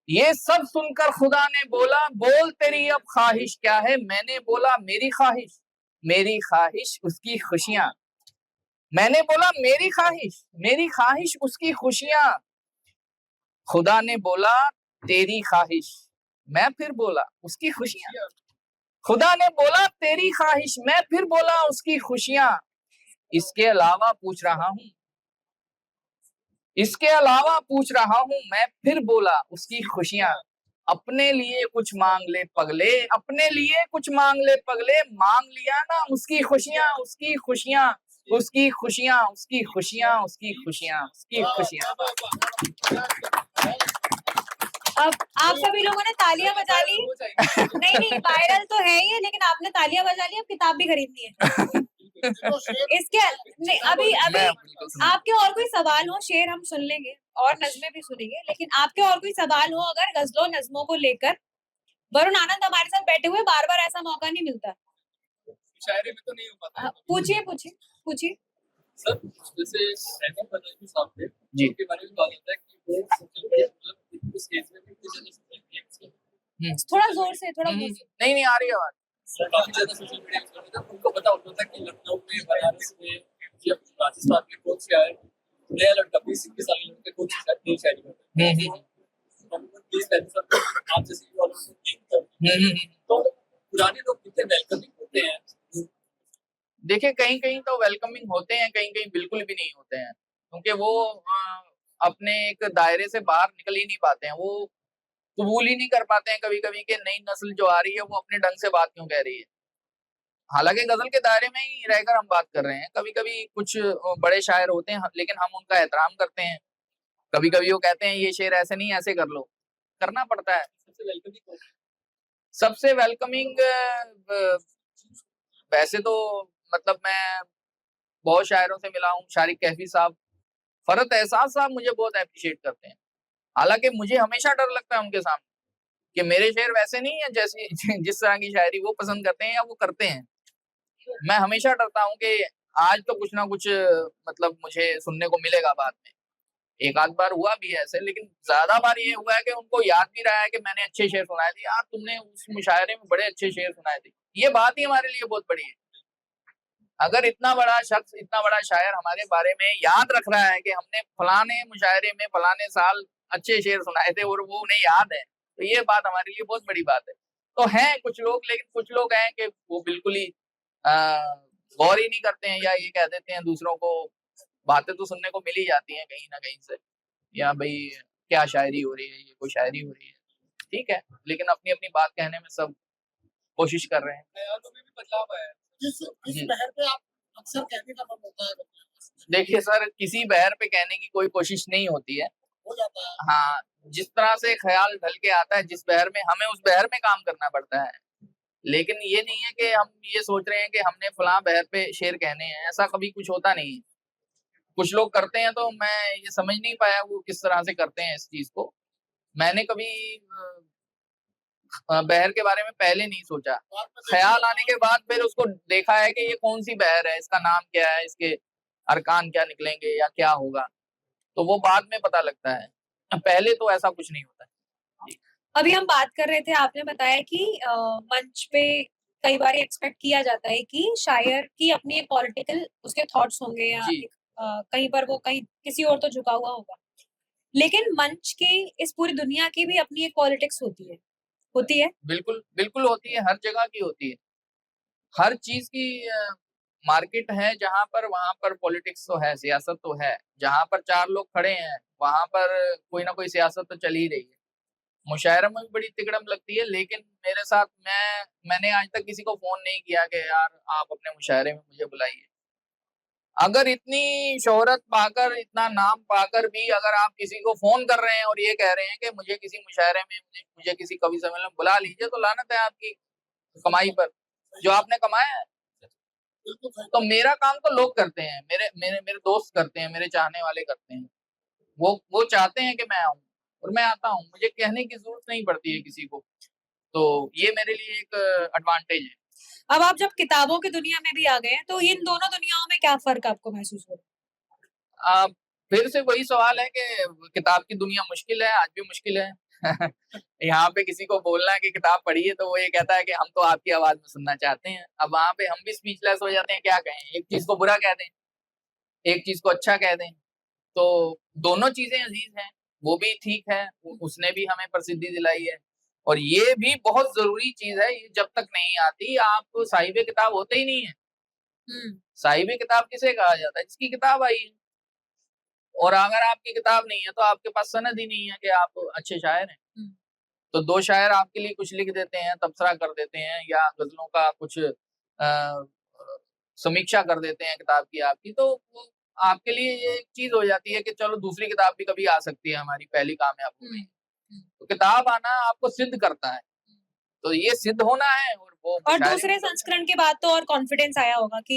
ये सब सुनकर खुदा ने बोला, बोल तेरी अब ख्वाहिश क्या है। मैंने बोला मेरी ख्वाहिश उसकी खुशियां। मैंने बोला मेरी ख्वाहिश उसकी खुशियां। खुदा ने बोला तेरी ख्वाहिश। मैं फिर बोला उसकी खुशियां। खुदा ने बोला तेरी ख्वाहिश। मैं फिर बोला उसकी खुशियां। इसके अलावा पूछ रहा हूं मैं फिर बोला उसकी खुशियां। अपने लिए कुछ मांग ले पगले, अपने लिए कुछ मांग ले पगले। मांग लिया ना उसकी खुशियां, उसकी खुशियां, उसकी खुशियां, उसकी खुशियां, उसकी खुशियां, उसकी खुशियां। अब आप सभी लोगों ने तालियां बजा ली। नहीं वायरल तो है ही, लेकिन आपने तालियां बजा ली, अब किताब भी खरीदनी है। इसके नहीं, अभी आपके और कोई सवाल हो? शेर हम सुन लेंगे और नज़्में भी सुनेंगे, लेकिन आपके और कोई सवाल हो अगर गजलों नज़्मों को लेकर? वरुण आनंद हमारे साथ बैठे हुए, बार-बार ऐसा मौका नहीं मिलता। शायरी में तो नहीं हो पाता। पूछिए। सर, जैसे रहमान फतेही साहब थे, जी। उनके बारे में कहा जाता है कि वो सोशल मीडिया मतलब इस एज में भी इतनी ज़्यादा सोशल मीडिया थोड़ा जोर से। नहीं आ रही आवाज। काफी ज़्यादा सोशल मीडिया यूज़ करते थे। उनको पता होता था कि लखनऊ में, बनारस में या राजस्थान में कौन सी आए नया लड़का 20-21 साल के लड़के कौन सी शायरी करता है। आप जैसे वालों को देखकर तो पुराने लोग कितने वेलकमिंग होते हैं। देखिए कहीं कहीं तो वेलकमिंग होते हैं, कहीं कहीं बिल्कुल भी नहीं होते हैं, क्योंकि वो अपने एक दायरे से बाहर निकल ही नहीं पाते हैं। वो कबूल ही नहीं कर पाते हैं कभी कभी कि नई नस्ल जो आ रही है वो अपने ढंग से बात क्यों कह रही है। हालांकि गजल के दायरे में ही रहकर हम बात कर रहे हैं। कभी कभी कुछ बड़े शायर होते हैं लेकिन हम उनका एहतराम करते हैं। कभी कभी वो कहते हैं ये शेर ऐसे नहीं ऐसे कर लो, करना पड़ता है। सबसे वेलकमिंग वैसे तो मतलब मैं बहुत शायरों से मिला हूँ। शारिक कैफी साहब, फरत एहसास साहब मुझे बहुत अप्रिशिएट करते हैं। हालांकि मुझे हमेशा डर लगता है उनके सामने कि मेरे शेर वैसे नहीं है जैसे जिस तरह की शायरी वो पसंद करते हैं या वो करते हैं। मैं हमेशा डरता हूँ कि आज तो कुछ ना कुछ मतलब मुझे सुनने को मिलेगा बाद में। एक आध बार हुआ भी है ऐसे, लेकिन ज्यादा बार ये हुआ है कि उनको याद भी रहा है कि मैंने अच्छे शेर सुनाए थे, यार तुमने उस मुशायरे में बड़े अच्छे शेर सुनाए थे। ये बात ही हमारे लिए बहुत बड़ी है। अगर इतना बड़ा शख्स, इतना बड़ा शायर हमारे बारे में याद रख रहा है कि हमने फलाने मुशायरे में फलाने साल अच्छे शेर सुनाए थे और वो उन्हें याद है, तो ये बात हमारे लिए बहुत बड़ी बात है। तो हैं कुछ लोग, लेकिन कुछ लोग हैं कि वो बिल्कुल ही गौर ही नहीं करते हैं, या ये कह देते हैं दूसरों को। बातें तो सुनने को मिल ही जाती हैं कहीं ना कहीं से, या भाई क्या शायरी हो रही है, ये कोई शायरी हो रही है, ठीक है, लेकिन अपनी अपनी बात कहने में सब कोशिश कर रहे हैं। बयानों में भी बदलाव आया है। किस बहर पे आप अक्सर कहने का मन होता है? देखिए सर, किसी बहर पे कहने की कोई कोशिश नहीं होती है, हो जाता है। हाँ, जिस तरह से ख्याल ढल के आता है जिस बहर में, हमें उस बहर में काम करना पड़ता है। लेकिन ये नहीं है कि हम ये सोच रहे हैं कि हमने फलां बहर पे शेर कहने हैं, ऐसा कभी कुछ होता नहीं है। कुछ लोग करते हैं तो मैं ये समझ नहीं पाया वो किस तरह से करते हैं इस चीज को। मैंने कभी बहर के बारे में पहले नहीं सोचा, ख्याल आने के बाद फिर उसको देखा है कि ये कौन सी बहर है, इसका नाम क्या है, इसके अरकान क्या निकलेंगे या क्या होगा, तो वो बाद में पता लगता है, पहले तो ऐसा कुछ नहीं होता है। अभी हम बात कर रहे थे, आपने बताया कि मंच पे कई बार एक्सपेक्ट किया जाता है कि शायर की अपनी एक पॉलिटिकल उसके थॉट्स होंगे या कहीं पर वो कहीं किसी और तो झुका हुआ होगा, लेकिन मंच की इस पूरी दुनिया की भी अपनी एक पॉलिटिक्स होती है। बिल्कुल बिल्कुल होती है, हर जगह की होती है, हर चीज की मार्केट है जहां पर, वहां पर पॉलिटिक्स तो है, सियासत तो है। जहां पर चार लोग खड़े हैं वहां पर कोई ना कोई सियासत तो चल ही रही है। मुशायरे में भी बड़ी तिकड़म लगती है, लेकिन मेरे साथ मैंने आज तक किसी को फोन नहीं किया कि यार आप अपने मुशायरे में मुझे बुलाइए। अगर इतनी शोहरत पाकर, इतना नाम पाकर भी अगर आप किसी को फोन कर रहे हैं और ये कह रहे हैं कि मुझे किसी मुशायरे में, मुझे किसी कवि सम्मेलन में बुला लीजिए, तो लानत है आपकी कमाई पर जो आपने कमाया है। तो मेरा काम तो लोग करते हैं, मेरे मेरे मेरे दोस्त करते हैं, मेरे चाहने वाले करते हैं। वो चाहते हैं कि मैं आऊं और मैं आता हूं, मुझे कहने की जरूरत नहीं पड़ती है किसी को। तो ये मेरे लिए एक एडवांटेज है। अब आप जब किताबों की दुनिया में भी आ गए हैं, तो इन दोनों दुनियाओं में क्या फर्क आपको महसूस हो रहा है? फिर से वही सवाल है कि किताब की दुनिया मुश्किल है, आज भी मुश्किल है यहाँ पे किसी को बोलना है कि किताब पढ़िए तो वो ये कहता है कि हम तो आपकी आवाज में सुनना चाहते हैं। अब वहां पे हम भी स्पीचलेस हो जाते हैं, क्या कहें, एक चीज को बुरा कह दें, एक चीज को अच्छा कह दें। तो दोनों चीजें अजीज हैं, वो भी ठीक है, उसने भी हमें प्रसिद्धि दिलाई है, और ये भी बहुत जरूरी चीज है। ये जब तक नहीं आती आप साहिबे किताब होते ही नहीं है। साहिबे किताब किसे कहा जाता है? जिसकी किताब आई है। और अगर आपकी किताब नहीं है तो आपके पास सनद ही नहीं है कि आप अच्छे शायर हैं। तो दो शायर आपके लिए कुछ लिख देते हैं, तबसरा कर देते हैं, या गजलों का कुछ समीक्षा कर देते हैं किताब की आपकी, तो वो आपके लिए ये एक चीज हो जाती है कि चलो दूसरी किताब भी कभी आ सकती है हमारी पहली कामयाब हो गई। तो किताब आना आपको सिद्ध करता है, तो ये सिद्ध होना है। और दूसरे संस्करण के बाद तो और कॉन्फिडेंस आया होगा कि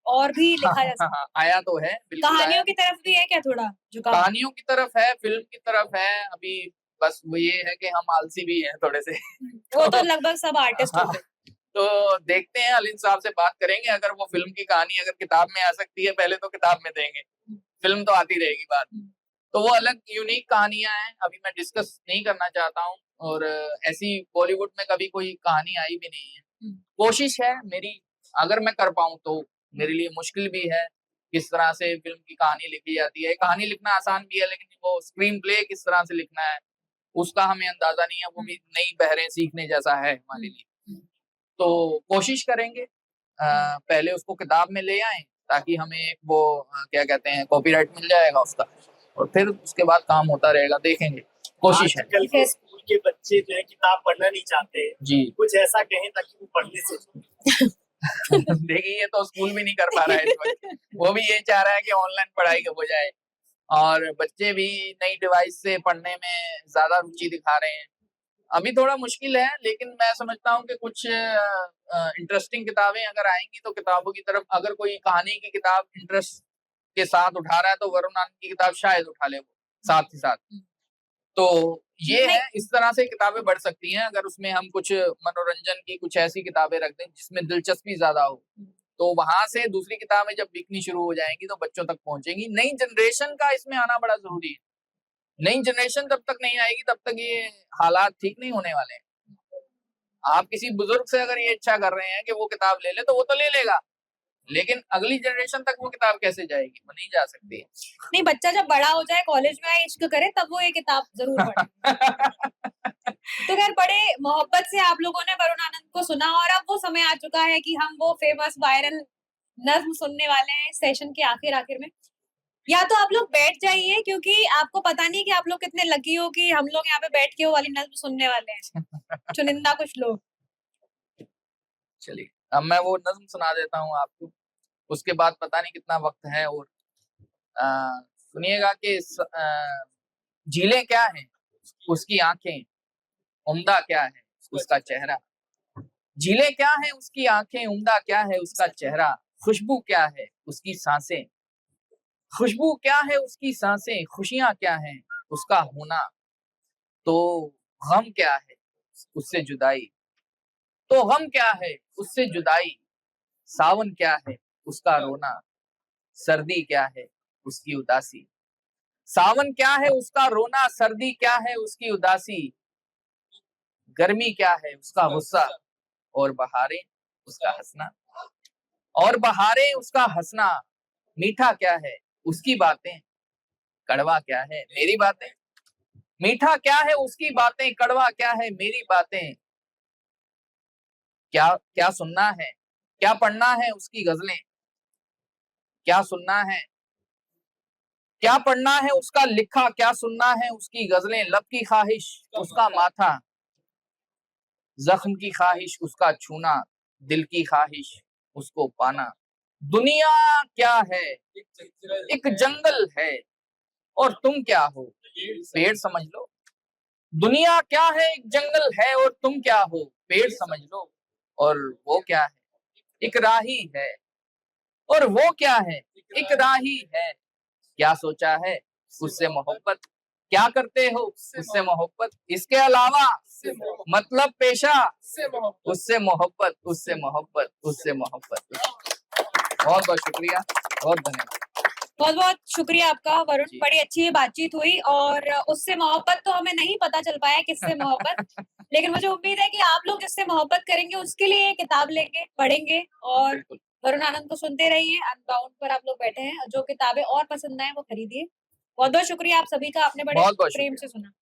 और भी लिखा जा सकता है। आया तो है, बिल्कुल कहानियों की तरफ भी है क्या थोड़ा झुकाव? कहानियों की तरफ है, फिल्म की तरफ है। अभी बस वो ये है कि हम आलसी भी हैं थोड़े से। वो तो लगभग सब आर्टिस्ट होते हैं। तो देखते हैं, अलीन साहब से बात करेंगे, अगर वो फिल्म की कहानी अगर किताब में आ सकती है पहले तो किताब में देंगे, फिल्म तो आती रहेगी बाद में। तो वो अलग यूनिक कहानियां हैं, अभी मैं डिस्कस नहीं करना चाहता हूँ। और ऐसी बॉलीवुड में कभी कोई कहानी आई भी नहीं है। कोशिश है मेरी, अगर मैं कर पाऊं तो। मेरे लिए मुश्किल भी है किस तरह से फिल्म की कहानी लिखी जाती है। कहानी लिखना आसान भी है, लेकिन वो स्क्रीन प्ले किस तरह से लिखना है उसका हमें अंदाजा नहीं है। वो भी नई बहरें सीखने जैसा है हमारे लिए। तो कोशिश करेंगे पहले उसको किताब में ले आए, ताकि हमें वो क्या कहते हैं कॉपीराइट मिल जाएगा उसका, और फिर उसके बाद काम होता रहेगा, देखेंगे, कोशिश है। आजकल के स्कूल के बच्चे जो है किताब पढ़ना नहीं चाहते जी, कुछ ऐसा कहें ताकि वो पढ़ने से देखिए ये तो स्कूल भी नहीं कर पा रहा है इस वक्त। वो भी ये चाह रहा है कि ऑनलाइन पढ़ाई हो जाए, और बच्चे भी नई डिवाइस से पढ़ने में ज्यादा रुचि दिखा रहे हैं। अभी थोड़ा मुश्किल है, लेकिन मैं समझता हूँ कि कुछ इंटरेस्टिंग किताबें अगर आएंगी तो किताबों की तरफ, अगर कोई कहानी की किताब इंटरेस्ट के साथ उठा रहा है तो वरुण आनंद की किताब शायद उठा ले वो साथ ही साथ। तो ये है, इस तरह से किताबें बढ़ सकती हैं अगर उसमें हम कुछ मनोरंजन की कुछ ऐसी किताबें रख दें जिसमें दिलचस्पी ज्यादा हो। तो वहां से दूसरी किताबें जब बिकनी शुरू हो जाएंगी तो बच्चों तक पहुंचेंगी। नई जनरेशन का इसमें आना बड़ा जरूरी है। नई जनरेशन जब तक नहीं आएगी तब तक ये हालात ठीक नहीं होने वाले हैं। आप किसी बुजुर्ग से अगर ये इच्छा कर रहे हैं कि वो किताब ले ले तो वो तो ले लेगा, लेकिन अगली जनरेशन तक वो किताब कैसे जाएगी? वो नहीं जा सकती। नहीं, बच्चा जब बड़ा हो जाए, कॉलेज में आए, इश्क करे, तब वो ये किताब जरूर पढ़े। तो खैर, बड़े मोहब्बत से आप लोगों ने वरुण आनंद को सुना, और अब वो समय आ चुका है कि हम वो फेमस वायरल नज्म सुनने वाले हैं सेशन के आखिर में। या तो आप लोग बैठ जाइए, क्योंकि आपको पता नहीं कि आप लोग कितने लकी हो कि हम लोग यहाँ पे बैठ के वो वाली नज्म सुनने वाले हैं। चुनिंदा कुछ लोग। चलिए, अब मैं वो नज्म सुना देता हूँ आपको, उसके बाद पता नहीं कितना वक्त है। और सुनिएगा कि झीलें क्या हैं उसकी आंखें, उम्दा क्या है उसका चेहरा। झीलें क्या है उसकी आंखें, उम्दा क्या है उसका चेहरा। खुशबू क्या है उसकी सांसें, खुशबू क्या है उसकी सांसें। खुशियां क्या है उसका होना, तो गम क्या है उससे जुदाई, तो गम क्या है उससे जुदाई। सावन क्या है उसका रोना, सर्दी क्या है उसकी उदासी। सावन क्या है उसका रोना, सर्दी क्या है उसकी उदासी। गर्मी क्या है उसका गुस्सा, और बहारें उसका हंसना, और बहारें उसका हंसना। मीठा क्या है उसकी बातें, कड़वा क्या है मेरी बातें। मीठा क्या है उसकी बातें, कड़वा क्या है मेरी बातें। क्या क्या सुनना है, क्या पढ़ना है उसकी गजलें। क्या सुनना है, क्या पढ़ना है उसका लिखा। क्या सुनना है उसकी गजलें। लब की ख्वाहिश उसका माथा, जख्म की ख्वाहिश उसका छूना, दिल की ख्वाहिश उसको पाना। दुनिया क्या है एक जंगल है, और तुम क्या हो पेड़ समझ लो। दुनिया क्या है एक जंगल है, और तुम क्या हो पेड़ समझ लो। और वो क्या है एक राही है, और वो क्या है एक राही है। क्या सोचा है उससे मोहब्बत, क्या करते हो उससे मोहब्बत। इसके अलावा मतलब पेशा उससे मोहब्बत, उससे मोहब्बत, उससे मोहब्बत। बहुत बहुत शुक्रिया, बहुत धन्यवाद। बहुत बहुत शुक्रिया आपका वरुण, जी। बड़ी अच्छी बातचीत हुई और उससे मोहब्बत तो हमें नहीं पता चल पाया किससे मोहब्बत, लेकिन मुझे उम्मीद है कि आप लोग जिससे मोहब्बत करेंगे उसके लिए ये किताब लेंगे, पढ़ेंगे और बिल्कुल। वरुण आनंद को सुनते रहिए। अनबाउंड पर आप लोग बैठे हैं, जो किताबें और पसंद आए वो खरीदिए। बहुत बहुत शुक्रिया आप सभी का, आपने बड़े बहुत बहुत प्रेम शुक्रिया। से सुना।